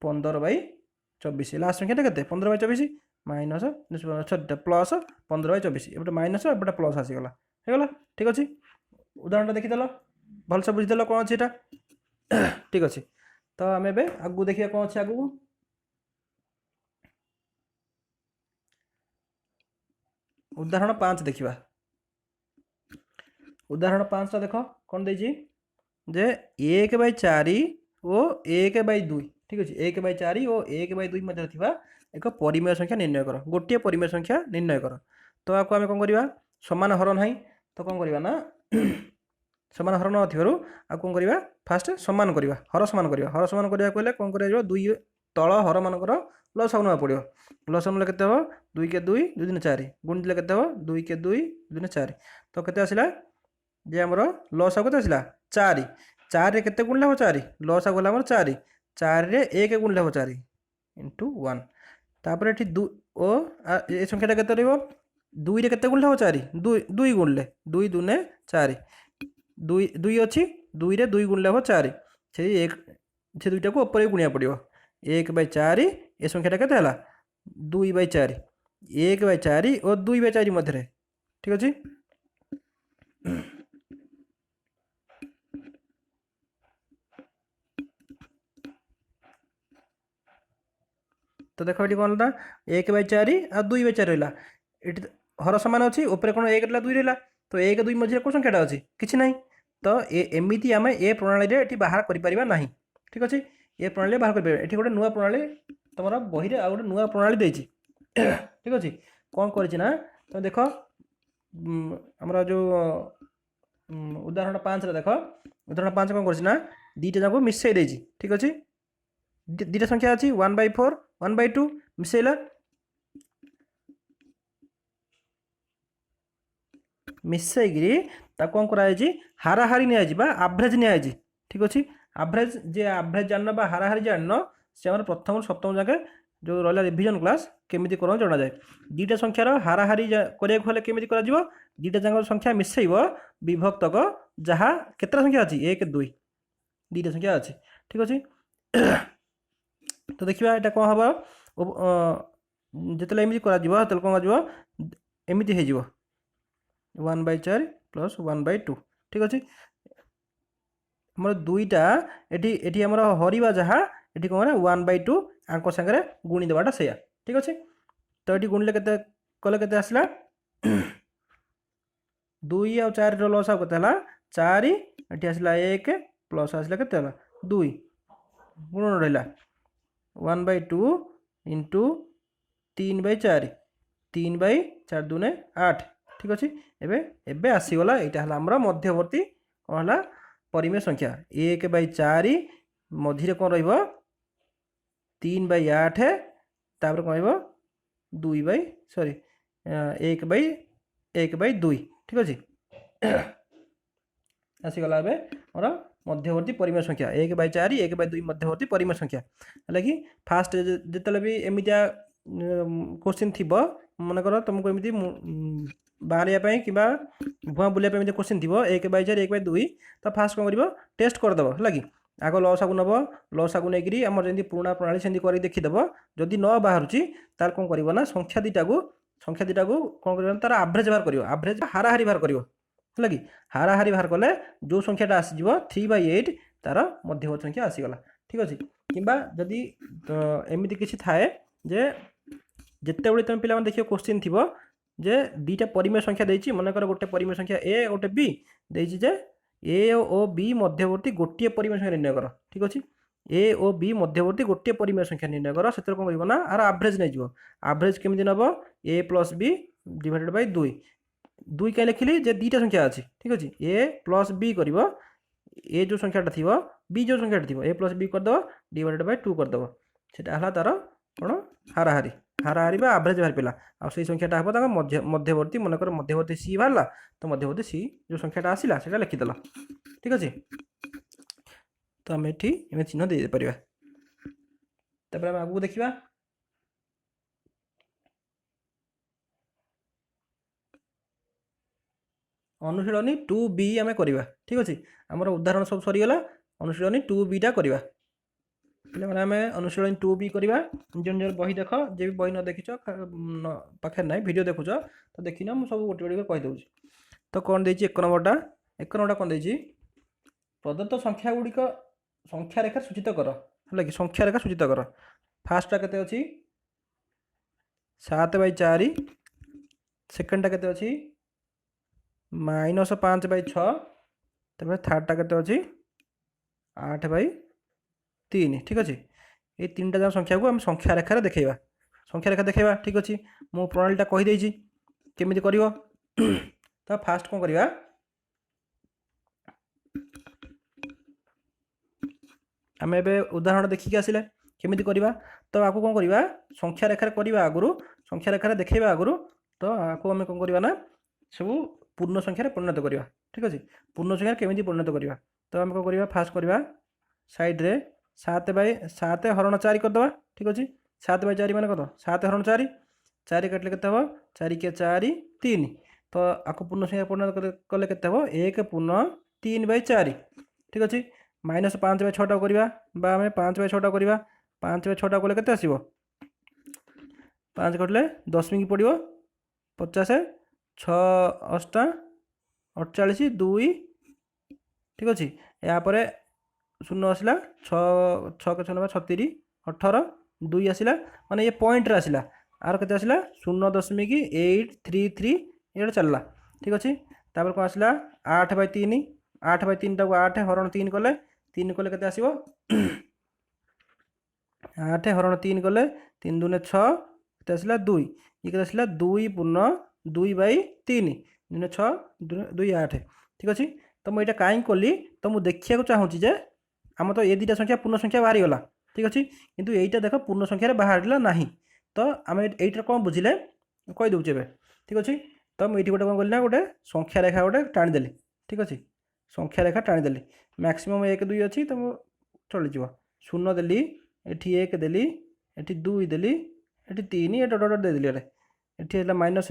15/24 लास्ट संख्या के 15/24 माइनस प्लस 15/24 एपटे माइनस एपटे प्लस आसीगला होगा ठीक अच्छे उदाहरण देखीदेल भलसे बुझीदेल कौन अच्छे यहाँ ठीक अच्छे तो आम ए आगू देखिए कौन अच्छे आगू उदाहरण 5 देखा उदाहरण 5टा देख कौन देजी जे 1/4 और 1/2 ठीक अच्छे 1/4 और 1/2 मध्य थी एक परिमेय संख्या निर्णय कर गोटे परिमेय संख्या निर्णय कर तो आपको आम कौन करवा समान हर ना तो कौन करवा ना समान हर न कौन करवा फास्ट समान करवा हर समान करवा कौन कर दुई तल हर मानकर लसागु ना पड़ो लसागु के 2 के 2 2 दिन 4 गुण दिले के 2 के 2 2 दिन 4 तो केते आसला जे आमर लसागु केते आसला 4 चार केते गुणिले हम 4 लसा गला हमर 4 4 रे 1 गुणिले हम 4 इंटू 1 तापर एठी ओ ए संख्याटा केते रहइबो 2 रे केते गुणिले हम 4 2 2 गुणिले 2 दुने 4 2 2 अछि 2 रे 2 गुणिले हम 4 से एक से दुईटा को ऊपर गुणिया पड़िबो 1/4 ए संख्याटा केते हला 2/4 1/4 और 2/4 मध्य ठीक अछि। तो देख ये कौन था 1/4 आ 2/4 रहा ये हर सामान अच्छी ऊपर कौन 1 रहा 2 रहा तो 1 2 मझे कौन संख्याटा अच्छी किसी ना तो एमती आम ए प्रणाली ये बाहर करना ठीक अच्छे ए प्रणाली बाहर कर ये गोटे नुआ प्रणाली तुम बही आ गए नुआ प्रणाली देती ठीक अच्छे कौन करना तुम देख आमर जो उदाहरण 5 देख उदाहरण 5 कौन करना दीटा जाक मिसई देती ठीक अच्छे दीटा संख्या अच्छी 1/4 1/2 मिसेला मिसईकरी कौन कराई हाराहारी नि आभरेज नि ठीक अच्छे आभरेज जे आभरेज जान बा हाराहारी जान से आम प्रथम सप्तम जाके जो रहा रिविजन क्लास केमी कर जना जाए दीटा संख्यार हाराहारी करने केमी कर दीटा जाक संख्या मिसेब विभक्तक जहाँ केतटा संख्या अच्छी 1 2 दीटा संख्या अच्छी ठीक अच्छे तो देखा यहाँ कौन हम जिते एमती कर कौन एमती हो 1/4 प्लस 1/2 ठीक अच्छे आम दुईटा ये आम हरवा जहाँ ये कौन 1/2 आंक सागर गुणी देवाटा से ठीक अच्छे तो ये गुणिले कले के आसला 2 आ 4 लस आउ के 4 ये आसला 1 प्लस आसला के 2 गुण रहा 1/2 इंटू 3/4 3/4 दूने 8 ठीक अच्छे एबे आसीगला यहाँ आमर मध्यवर्ती कौन है परिमेय संख्या 1/4 मझे कौन रहा 3/8 तापर कौन रहा 1/2 ठीक अच्छे आसीगला मोर मध्यवर्ती परिमेय संख्या 1/4 1/2 मध्यवर्ती परिमेय संख्या है कि फास्ट जिते भी एमतिया क्वेश्चन थी मनकर तुमको एमती बाहर कि भुआ बुलाइए क्वेश्चन थी 1/4 1/2 तो फास्ट कौन कर टेस्ट करदेव है कि आग लसागु नब लसागु नहीं आम जमी पुराणा प्रणाली से कर देखीदेव जदि न बाहर तार कौन करना संख्या दुटा को कौन कर तार आभरेज बाहर कर आभरेज हाराहारी बाहर कर है कि हाराहारी बाहर कले जो संख्याटा आसीज 3/8 तार मध्यवर्ती संख्या आसीगला ठीक अच्छे कि जदि एमती किसी थाए जे जिते बड़े तुम पे देखिए क्वेश्चन थी जे दीटा परिमेय संख्या देती मनकर गोटे परिमेय संख्या ए गोटे बी देती जे ए और बी मध्यवर्ती गोटे परिमेय संख्या निर्णय कर ठीक अच्छे ए और बी मध्यवर्ती गोटे परिमेय संख्या निर्णय कर से कौन करना आभरेज नहीं आभरेज केमी नब ए प्लस बी डिवाइडेड बाय 2 कहीं लिखिली जे दीटा संख्या अच्छी ठीक अच्छे ए प्लस बी कर ए जो संख्याटा थी बी जो संख्याटा थी ए प्लस बी करदेव डिवाइडेड बाय 2 करदेव से तार कौन हाराहारी हाराहारी आभरेज बाहर पाला आ संख्याटा हम मध्यवर्ती मनकर मध्यवर्ती सी बाहर तो मध्यवर्ती सी जो संख्याटा आसला से लिखिदेल ठीक अच्छे तो आम ये चिन्ह दे पार तापर आम आगू देखा अनुशीलनी 2B आम करवा ठीक अच्छे आमर उदाहरण सब सरीगला अनुशीलनी 2B टा करवा पे आम अनुशीलनी 2B करवा निज निज बही देख जे भी बही न देखीच पाखे ना वीडियो देखुच तो देखना मुझे सब गोटे गोटे कहीदे तो कौन दे 1 नंबरटा कौन दे प्रदत्त संख्या गुड़िक संख्या रेखा सूचित कर है कि संख्या रेखा सूचित कर फास्टा के 7/4 सेकेंडटा के -5/6 तब थर्डटा के 8/3 ठीक अच्छे ये 3टा जाक संख्या को आम संख्या रेखार देखा संख्या रेखा देखा ठीक अच्छे मु प्रणालीटा कहीदे केमी कर तो फास्ट कौन करवा आम ए उदाहरण देखिक आसिले केमी करवा तो आपको कौन करवा संख्या रेखार करवा आगु संख्या रेखार देखा आगु तो आपको आम कौन करवा ना सब पूर्ण संख्यार परिणत करवा ठीक अच्छे पूर्ण संख्यार केमी परिणत करवा तो आम कौन फास्ट करवा सैड्रे 7/7 हरण 4 करदे ठीक अच्छे 7/4 मान कत 7 हरण 4 4 काटिले के 4 के 4 3 तो आपको पूर्ण संख्या परिणत कले के 1 पूर्ण 3/4 ठीक अच्छे -5/6 करवा 5/6 करवा 5/6 कले के आसो 5 कटले 10 मिनिट पड़ो 50 6 8 48 2 ठीक अच्छे यापर 0 आसला 6 के 6 36 18 2 आसला माने ये पॉइंट आसला आर के आसला 0.833 ये चलला ठीक अच्छे तापर कौन आसला 8/3 8/3 टाक 8 हरण 3 कले 3 कले के आसो 8 हरण 3 कले 3 दूने 6 के आसला 2 ये आसला 2 पूर्ण 2/3 2 6 2 8 ठीक अच्छे तो मुझे कहीं कली तो मुझे देखा चाहूँगी जे आम तो ये दुटा संख्या पूर्ण संख्या बाहरी गला ठीक अच्छे किंतु यहीटा देख पूर्ण संख्यार बाहर ना तो आम यहीटा कौन बुझे कहीदे ए ठीक अच्छे तो मुझे गोटे कौन कली गोटे संख्या रेखा गोटे टाणीदेली ठीक अच्छे संख्या रेखा टाणीदेली मैक्सिमम 1 2 अच्छी तो चलीज 0 देली एटी 1 देली एटी 2 देली एटी 3 ये डट देदेली ये -1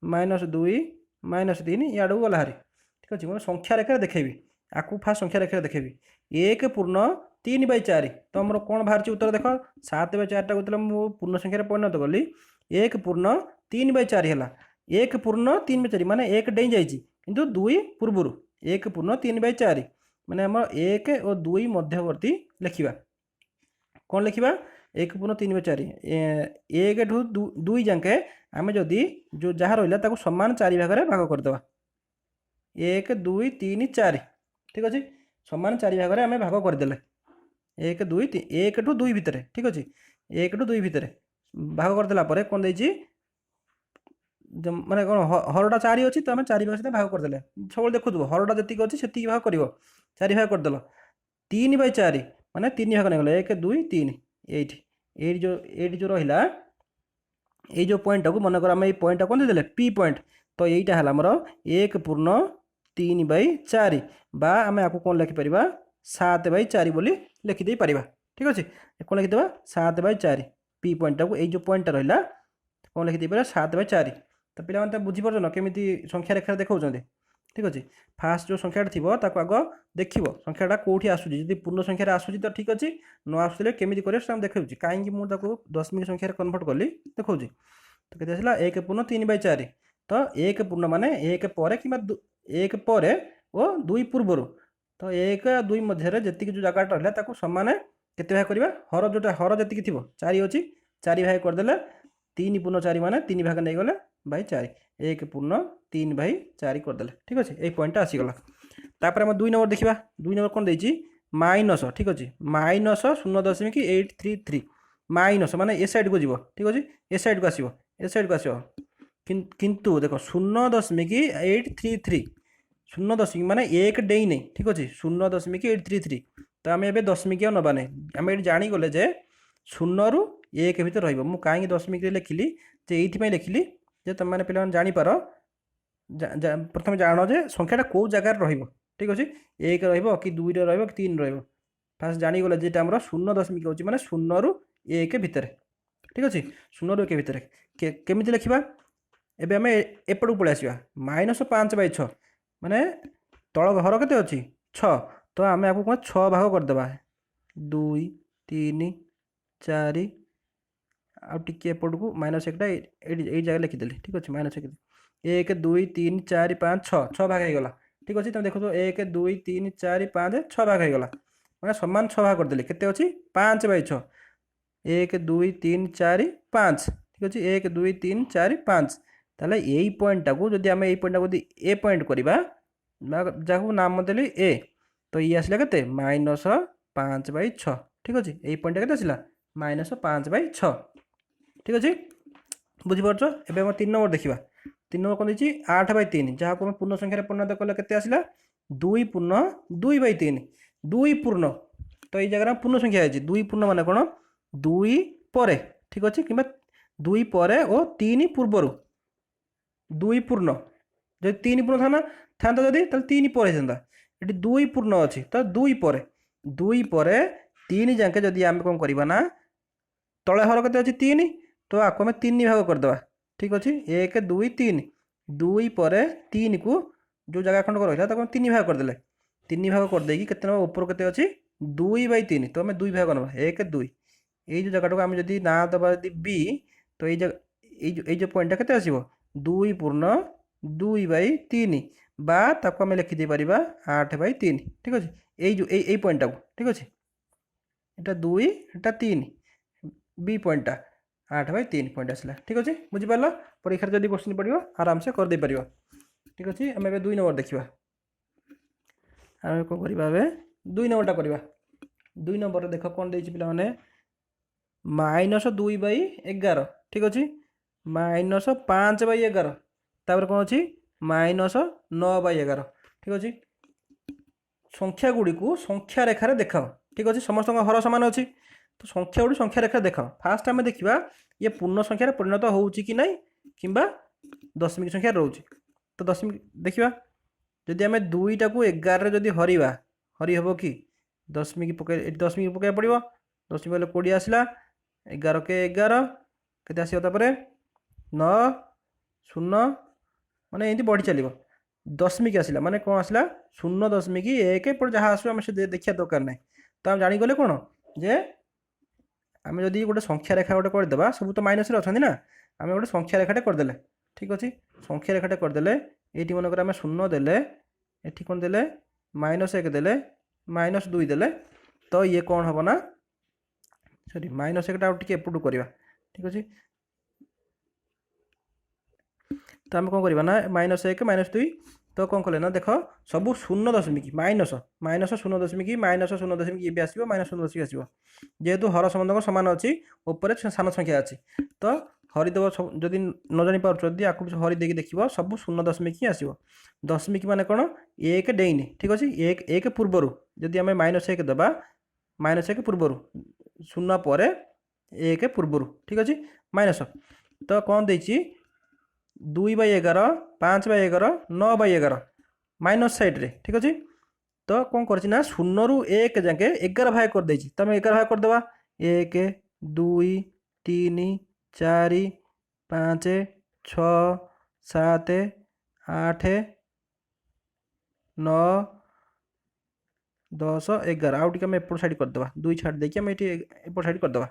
-2 -3 इाड़ू गला हारी ठीक अच्छे मैं संख्या रेखा देखेबी आपको फास्ट संख्या रेखा देखेबी 1 पूर्ण 3/4 तो आम कौन बाहर उत्तर देख 7/4 टाक पूर्ण संख्यार परिणत कली 1 पूर्ण 3/4 है 1 पूर्ण 3/4 माने 1 डे जाइए 2 पूर्वर 1 पूर्ण 3/4 माने आम 1 और 2 मध्यवर्ती लिखा कौन लिखा 1 पूर्ण 3/4 1 ठू 2 जाके आम जदि जो जहाँ रहा सामान 4 भाग में भाग करदे 1 2 3 4 ठीक अच्छे सामान 4 भाग में आम भाग करदे 1 2 3 1 ठू 2 भितर ठीक अच्छे 1 ठू 2 भितर भाग करदेला कौन देती माने कौन हरटा 4 अच्छी तो आम 4 भाग सहित भाग करदे सब देखु हरटा जी अच्छी से भाग कर 4 भाग करदेल 3/4 माने 3 भाग नहीं 1 2 3 ये जो रहा ये जो पॉइंट को मनकर आम ये पॉइंट कौन देदेले पी पॉइंट तो यहीटा है आमर 1 पूर्ण 3/4 बा आम आपको कौन लिखिपर 7/4 बोली लिखिदे पारिबा ठीक अच्छे कौन लिखिदेबा 7/4 पी पॉइंट को जो पॉइंट रहा कौन लिखिदे पारे 7/4 तो पिला तो बुझीपार न केमी संख्या रेखा देखा ठीक अच्छे फास्ट जो संख्या थी आग देख संख्याटा कौटी आसूँ जी पूर्ण संख्यार आसूँ तो ठीक अच्छे न आसुले केमी कर देखा कहीं मुझे दशमिक संख्यार कन्वर्ट कली देखा तो कैसे आसला 1 पूर्ण 3/4 तो 1 पूर्ण माने 1 पर कि 1 पर और 2 पूर्वर तो 1 2 मध्य जी जो जगह रहा सामान केते भाग करवा हर जोटा हर जी थी 4 अच्छी 4 भाग करदे 3 पूर्ण 4 माने 3 भाग नहीं गले 4 1 पूर्ण 3/4 करदे ठीक अच्छे यही पॉइंट आसीगला तापर आम 2 नंबर देखा 2 नंबर कौन देती माइनस ठीक अच्छे माइनस 0.833 माइनस माने ए साइड को जीव ठीक अच्छे ए साइड को आसो ए साइड को आसो किंतु देख 0.833 0 माने 1 डे नहीं ठीक अच्छे 0.833 तो आम ए दशमिक नवा ना आम ये जागले जे 0 ରୁ 1 भितर रही कहीं दशमिक लिखिली जे ये लिखिली जे तुम मैंने पे जापर प्रथम जान जे संख्याटा कौ जगार ठीक अच्छे 1 कि 2 कि 3 फास्ट जागले जेटा आम 0 हो माने 0 ରୁ 1 भितर ठीक अच्छे 0 ରୁ 1 भितर केमी लिखा एवं आम एपटू पलि आसवा -5/6 माने तल घर के अच्छी 6 तो आम आपको कौन 6 भाग करदे 2 3 4 आउे एपट को -1टा ये जगह लिखिदेली ठीक अच्छे -1 1 2 3 4 5 6 भाग हो गला ठीक अच्छे तुम देखो 1 2 3 4 5 6 भाग हो गला मैंने सामान 6 भाग करदेली केते अच्छी 5/6 1 2 3 4 5 ठीक अच्छे 1 2 3 4 5 ताले यही पॉइंटा को जब आम यही पॉइंटा को ए पॉइंट करवा जहाँ नाम देली ए तो ये आसला के -5/6 ठीक अच्छे यही पॉइंट के आसला -5/6 ठीक अच्छे बुझीपार एवं 3 नंबर देखा 3 नंबर कौन देती 8/3 जहाँ को पूर्ण संख्यार परिणत कले के आसला 2 पूर्ण 2/3 2 पूर्ण तो ये जगह पूर्ण संख्या है 2 पूर्ण मान कौन 2 पर ठीक अच्छे कि 2 पर और 3 पूर्वर 2 पूर्ण जो 3 पूर्ण था ना था जदि 3 पर था ये 2 पूर्ण अच्छी तो 2 पर 3 जाके जदि आम कौन करवा ना तले हर के अच्छी 3 तो आपको आम 3 भाग करदे ठीक अच्छे 1 2 3 2 पर 3 को जो जगह खंड रहा है 3 भाग करदे 3 भाग करदे के ऊपर के अच्छी 2/3 तो आम 2 भाग नवा 1 2 ये जो जगह आम जब ना दबा बी तो ये जो पॉइंटा के आसो 2 पूर्ण 2/3 बा ताको आम लिखिदे पारिबा 8/3 ठीक अच्छे यही पॉइंटा को ठीक अच्छे এটা 2 এটা 3 बी पॉइंटा 8/3 पॉइंट आसला ठीक अच्छे बुझिपार परीक्षा जब क्वेश्चन पड़ो आराम से करदे पार ठीक अच्छे आम ए 2 नंबर देखा आम कौन करवा 2 नंबरटा करवा 2 नंबर देख कौन दे पे -2/11 ठीक अच्छे -5/11 तापर कौन अच्छी -9/11 ठीक अच्छे संख्या गुड़ी को संख्या रेखार देखाओ ठीक अच्छे समस्त हर सामान अच्छी तो संख्या गुड़ी संख्या रेखा देखाओ फास्ट आम देखा ये पूर्ण संख्यार परिणत हो कि ना कि दशमिक संख्या रोचे तो दशमिक देखा जदि आम 2टा को 11 जदि हरवा हरी हम कि दशमिक दशमिक पकड़ पड़ो दशमिक हेल्ले 20 आसला 11 के 11 के आसपर 9 0 माने एमती बढ़ी चलो दशमिक आसला माने कौन आसला 0.1 पर जहाँ आसो आम से देखा दरकार ना तो आम जागले कौन जे आम जदि गोटे संख्या रेखा गोटे करदे सब तो माइनस अच्छा ना आम गोटे संख्या रेखाटे करदे ठीक अच्छे संख्या रेखाटे करदे ये मनकर आम 0 देले ये कौन देले -1 देले -2 देले तो ये कौन हम ना सॉरी -1 टे एपटू करवा ठीक अच्छे तो आम कौन करवा ना -1 -2 तो कौन कले ना देख सब 0.- माइनस 0.- ये भी आसो -0.0 आसो जेहेतु हर संबंध सामान अच्छी ऊपर सान संख्या अच्छी तो हरिदेव जदि न जानी पार्टी आपको हरिदेक देख सब 0.0 ही आसो दशमिक मान कौन 1 डेनी ठीक अच्छे 1 पूर्वर जदि आम -1 दबा -1 पूर्वर 0 पर 1 पूर्वर ठीक अच्छे माइनस तो कौन देती 2/11 5/11 9/11 माइनस साइड्रे ठीक अच्छे तो कौन कर 0 ରୁ 1 जाके 11 भाग कर देती तो आम 11 भाग करदे 1 2 3 4 5 6 7 8 9 10 11 आउ टे आम एपट साइड करदे 2 छाड़ देकी आम ये एपट साइड करदे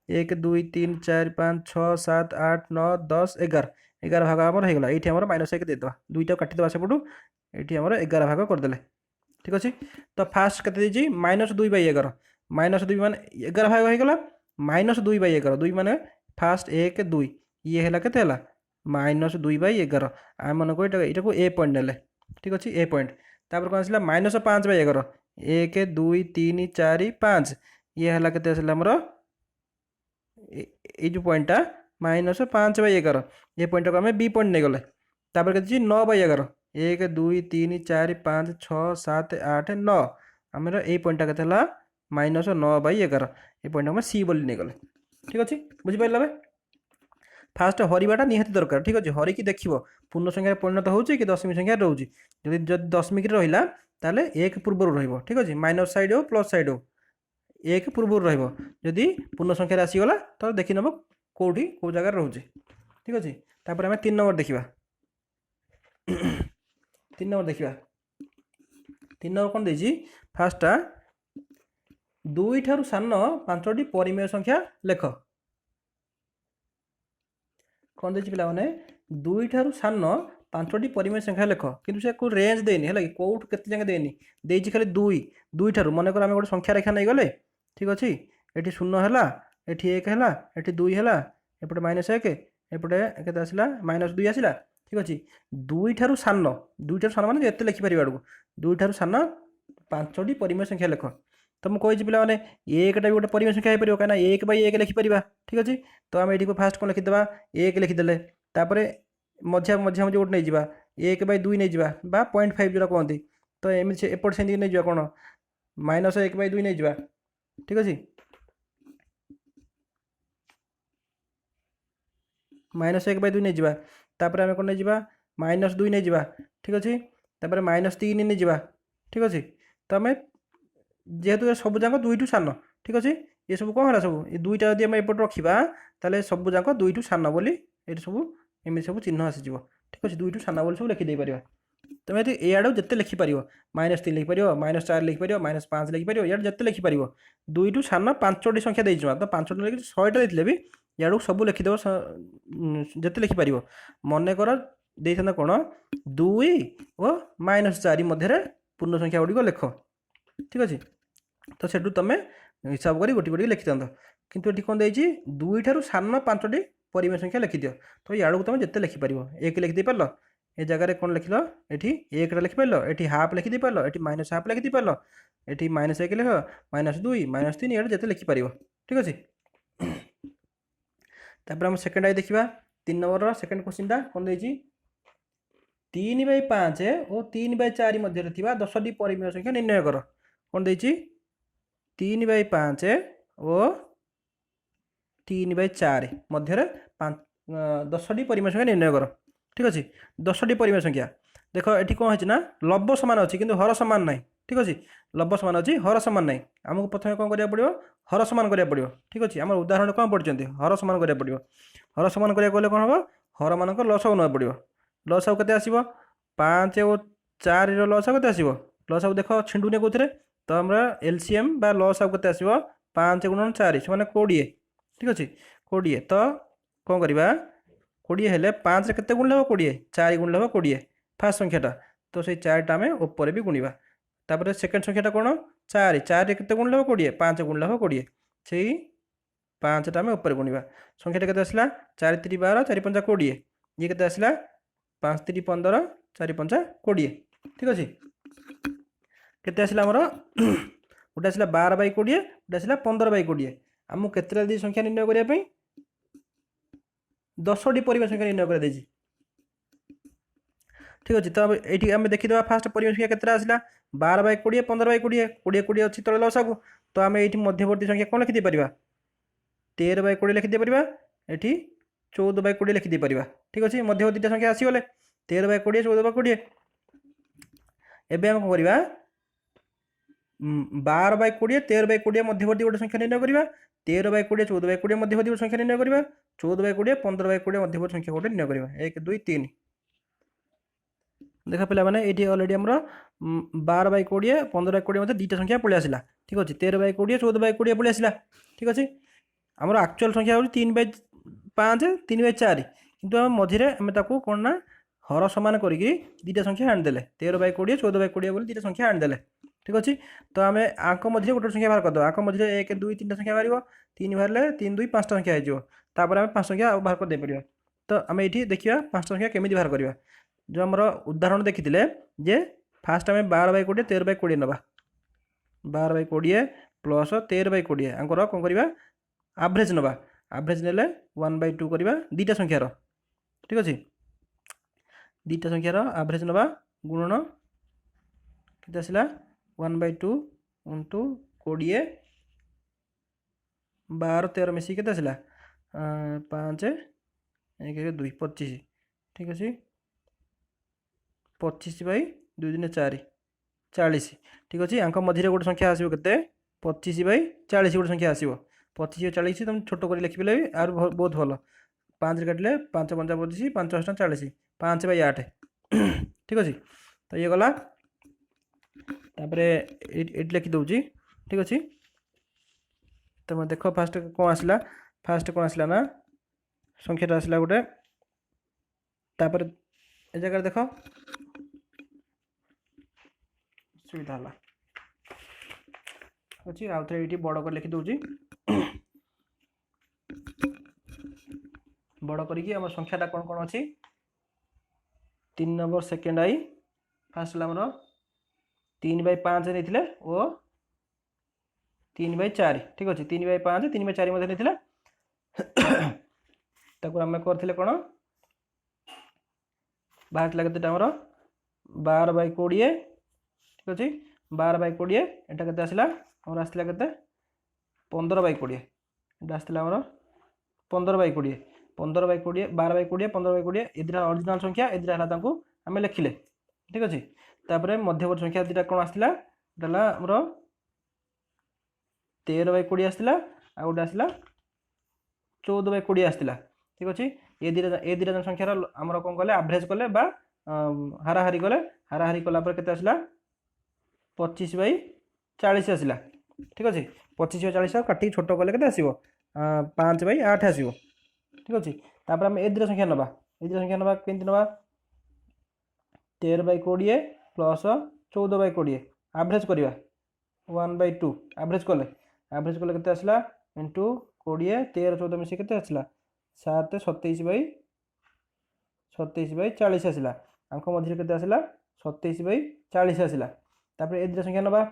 1 2 3 4 5 6 7 8 9 10 11 भाग आमर होगा ये आम -1 देदेवा 2टा काटिदेवा सेपटू ये आम 11 भाग करदे ठीक अच्छे तो फास्ट के -2/11 -2 मान 11 भाग होगा -2/11 2 मान फास्ट 1 2 ये है के -2/11 आम मन को यहाँ को ए पॉइंट ने ठीक अच्छे ए पॉइंट तापर कौन आसला -5/11 1 2 3 4 5 ये है के आमर ये जो पॉइंटा -5/11 ये पॉइंट को आम बी पॉइंट नहीं गले तापर के 9/11 1 2 3 4 5 6 7 8 9 आमर ये पॉइंटा के -9/11 ये पॉइंट आम सी बोली नहीं गले ठीक अच्छे बुझिपारे भाई फास्ट हरवाटा निहाती दरकार ठीक अच्छे हरिकी देख पूर्ण संख्यार परिणत हो कि दशमिक संख्या रोचे जब दशमिक रहा ताले 1 पूर्वर रहा ठीक अच्छे माइनस साइड हो प्लस साइड हो 1 पूर्वर रही पूर्ण संख्यार आसीगला तो देखी नब कौटी कौ जगार रोचे ठीक अच्छे तापर आम 3 नंबर देखा 3 नंबर देखा 3 नंबर कौन देती फास्टा 2 ठारू सान 5टी परिमेय संख्या लेख कौन देती पे 2 ठारू सान 5टी परिमेय संख्या लेख किंतु से को रेंज देनी है कौट केते जगह देनी देती खाली 2 ठारू मनकर आम गोटे संख्या रेखा नहीं गले ठीक अच्छे ये 0 है ये 1 है ये 2 है एपटे -1 एपटे के आसला -2 आसला ठीक अच्छे 2 ठारू सान मान जो लिखिपर आड़क 2 ठारू सान 5टी परिमेय संख्या लेख तो मुझे कही पे 1टा भी गोटे परिमेय संख्या हो पार कहीं 1/1 लिखिपर ठीक अच्छे तो आम ये फास्ट कौन लिखिदे 1 लिखिदे तापर मझा मझा मझे गोटे नहीं जावा 1/2 नहीं जावा 0.5 जो कहते तो एमती एपट से नहीं जावा कौन -1/2 नहीं जावा ठीक अच्छे -1/2 नहीं जावा तापर आम कौन नहीं जावा -2 नहीं जावा ठीक अच्छे तापर -3 नहीं जावा ठीक अच्छे। तो आम जेहेतु सब जाक दुईटू सान ठीक अच्छे ये सब कौन है सब ये दुईटा जब आम एपट रखा ताले सब जाक दुईटू सान बोली ये सब एमती सब चिन्ह आसीज ठीक अच्छे दुईटू सान बोली सब लिखिदे पार तुम ये एआड़ जिते लिखिपर -3 लिखिपर -4 लिखिपर -5 लिखिपर इे जिते लिखिपर दुईटू सान 5टी संख्या देती तो 5टी लिखि 100टा देते भी इू सब लिखिदेव जिते लिखिपर मनकर दे था कौन 2 और -4 मध्य पूर्ण संख्या गुड़िक लिख ठीक अच्छे। तो सेठू तुम हिसाब कर गोटी गोटी लिखि था कितु ये कौन देती 2 ठारू सान 5टी परिमेय संख्या लिखिदिव तो इू तुम जिते लिखिपर 1 लिखिदे पार ए जगह कौन लिख ये 1 लिखिपार ये हाफ लिखिदे पार ये -हाफ लिखिदे पार ये -1 लिख -2 -3 ये जिते लिखिपर ठीक अच्छे। तापर हम सेकेंड आई देखा 3 नंबर सेकेंड क्वेश्चन टा कौन देती 3/5 और 3/4 मध्य 10टी परिमेय संख्या निर्णय कर कौन देती 3/5 और 3/4 मध्य 10टी परिमेय संख्या निर्णय कर ठीक अच्छे। 10टी परिमेय संख्या देख ये कौन है लब्ध सामान अच्छी कि हर सामान ना ठीक अच्छे लब्ध सामान अच्छी हर सामान ना आमको प्रथम कौन करा पड़ो हर सामान करा पड़ो ठीक अच्छे। आम उदाहरण कौन पढ़ते हर सामान करा पड़ो हर सामान करा कौन हम हर मान लसागु ना पड़ो लसागु के आसो 5 और 4 लसागु के आसो लसागु देख छिंडुने कौन तो आम एलसीएम बा लसागु के आसो 5 × 4 से 20 ठीक अच्छे 20 तो कौन करवा 20 हेल्ले 5 के गुण हम 20 4 गुण हम 20 फास्ट संख्याटा तो से 4टा आम ऊपर भी गुणवा तापर सेकेंड संख्याटा कौन 4 4 के गुण हम 20 5 गुण हम 20 से 5टा आम ऊपर गुणवा संख्याटा के आसला 4 3 12 4 5 20 ये के आसला 5 3 15 4 5 20 ठीक अच्छे। केते आसला आमर गोटे आसला 12/20 गोटे आसला 15/20 आमको केते संख्या निर्णय करने 10टी परिमेय संख्या निर्णय कर देछि ठीक अच्छे। तो ये आम देखीद फास्ट परिमेय संख्या केते आसला 12/20 15/20 20 20 अच्छी तले लसागु तो आम ये मध्यवर्ती संख्या कौन लिखिदे पार 13/20 लिखिदे पार ये 14/20 लिखिदे पार ठीक अच्छे। मध्यवर्ती संख्या आसीगले 13/20 14/20 एवं आम कौन करवा 12/20 13/20 मध्यवर्ती गोटे संख्या निर्णय करवा 13/20 14/20 मध्यवर्ती गोटे संख्या निर्णय करवा 14/20 15/20 मध्यवर्ती संख्या गोटे निर्णय करवा 1 2 3 देखा पे मैंने ये अलरेडी आम 12/20 15/20 मध्य 2टा संख्या पलि आसला ठीक अच्छे 13/20 14/20 पलि आसला ठीक अच्छे। आमर एक्चुअल संख्या हो 3/5 3/4 किंतु आम मझे आम कौन ना हर सामान करके 2टा संख्या आनीदे 13/20 14/20 बोली 2टा संख्या आनीदे ठीक अच्छे। तो आम आंक मझे गोटे संख्या बाहर करदे आंक मझे 1 2 3टा संख्या बाहर 3 बाहर 3 2 5टा संख्या होपर आम 5 संख्या बाहर कर दे पार तो आम ये देखा 5टा संख्या केमी बाहर करवा जो आम उदाहरण देखी जे फास्ट आम 12/20 13/20 नवा 12/20 प्लस 13/20 आंकर कौन करवा एवरेज नवा एवरेज ने 1/2 करवा 2टा संख्यार ठीक अच्छे 2टा संख्यार एवरेज नवा गुणन के आसला 1/2 × 20 12 13 मिसिक के आसला 5 1 2 25 ठीक अच्छे 25/2 × 4 40 ठीक अच्छे। आंक मझे गोटे संख्या आसो के 25/40 गोटे संख्या आसो 25 40 तुम छोट कर लिखिले भी आर बहुत भल 5 काटिले 5 5 25 5 8 40 5/8 ठीक अच्छे। तो ये गला ये लिखी दूसरी ठीक अच्छे। तो मैं देख फास्ट कौन आसला फास्ट कौन आसला ना संख्याटा आसला गोटे तापर ए जगह देख सुविधा है अच्छी आउ थे ये बड़ कर लिखी दूसरी बड़ करी संख्याटा कौन कौन अच्छी 3 नंबर सेकेंड आई फास्ट आमर 3/5 नहीं और 3/4 ठीक अच्छे 3/5 3/4 मध्य नहीं आम करते कौन बाहर के आमर 12/20 ठीक अच्छे 12/20 एटा के आसला आमर आसला के 15/20 एटा आसला आमर 15/20 15/20 12/20 15/20 ये दुटा ओरिजिनल संख्या ये दुटा आम लिखिले ठीक अच्छे। तापर मध्यवर्ती संख्या दुटा कौन आसला आमर 13/20 आसला आ गोटे आसला 14/20 आसला। ठीक अच्छे ए दुटा संख्यार आमर कौन कले एवरेज कले बा हाराहारी कले हाराहारी कलापर केते आसला 25/40 आसला। ठीक अच्छे 25/40 काटी छोट कले केते आसीबो 5/8 आसीबो। ठीक अच्छे तापर आम ए दुटा संख्या नबा ए दुटा संख्या नबा केमती नबा 13/20 प्लस 14/20 एवरेज करवा 1/2 एवरेज कले केते आसला इंटू 20 13 14 मिसे केते आसला 7 27/40 आसला। आंक मध्य केते आसला 27/40 आसला। तापर ए दुटा संख्या नबा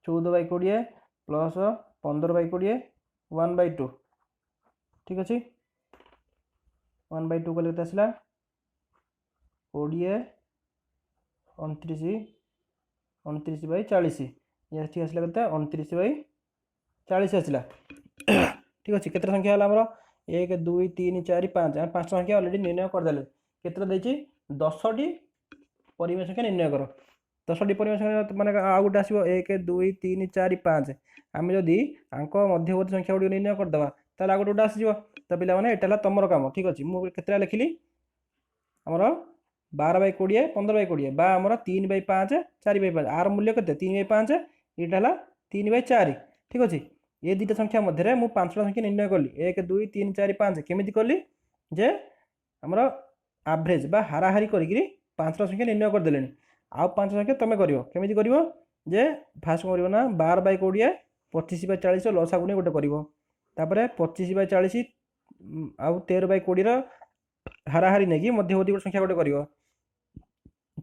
14/20 प्लस 15/20 1/2। ठीक अच्छे 1/2 कले केते आसला 20 29/40 ये ठीक आसला केते 29/40 आसला। ठीक अच्छे केते संख्या हला हमर 1 2 3 4 5 हम 5 संख्या ऑलरेडी निर्णय कर देले केते देछि 10 टी परिमेय संख्या निर्णय कर 10 टी परिमेय संख्या माने आ गुटे आसीबो 1 2 3 4 5 आम जदि आंक मध्यवर्ती संख्या गुडी निर्णय कर दबा ताले आ गुटे आसीबो त पिला माने एटाला तमर काम। ठीक अछि मु केतेला लिखिली हमर 12/20 15/20 बा हमर 3/5 4/5 आर मूल्य केते 3/5 एटा हला 3/4। ठीक अछि ये दुटा संख्या मध्य मु 5टा संख्या निर्णय कली 1 2 3 4 5 केमिति कली जे हमर एवरेज बा हाराहारी करी 5टा संख्या निर्णय कर देलेनी आ 5 संख्या तमे करिवो केमिति करिवो जे फास्ट करिवो ना 12/20 25/40 लसा गुणे गोटे करिवो तापर 25/40 आ 13/20 रो हाराहारी नेकी मध्यवर्ती गोटे संख्या गोटे करिवो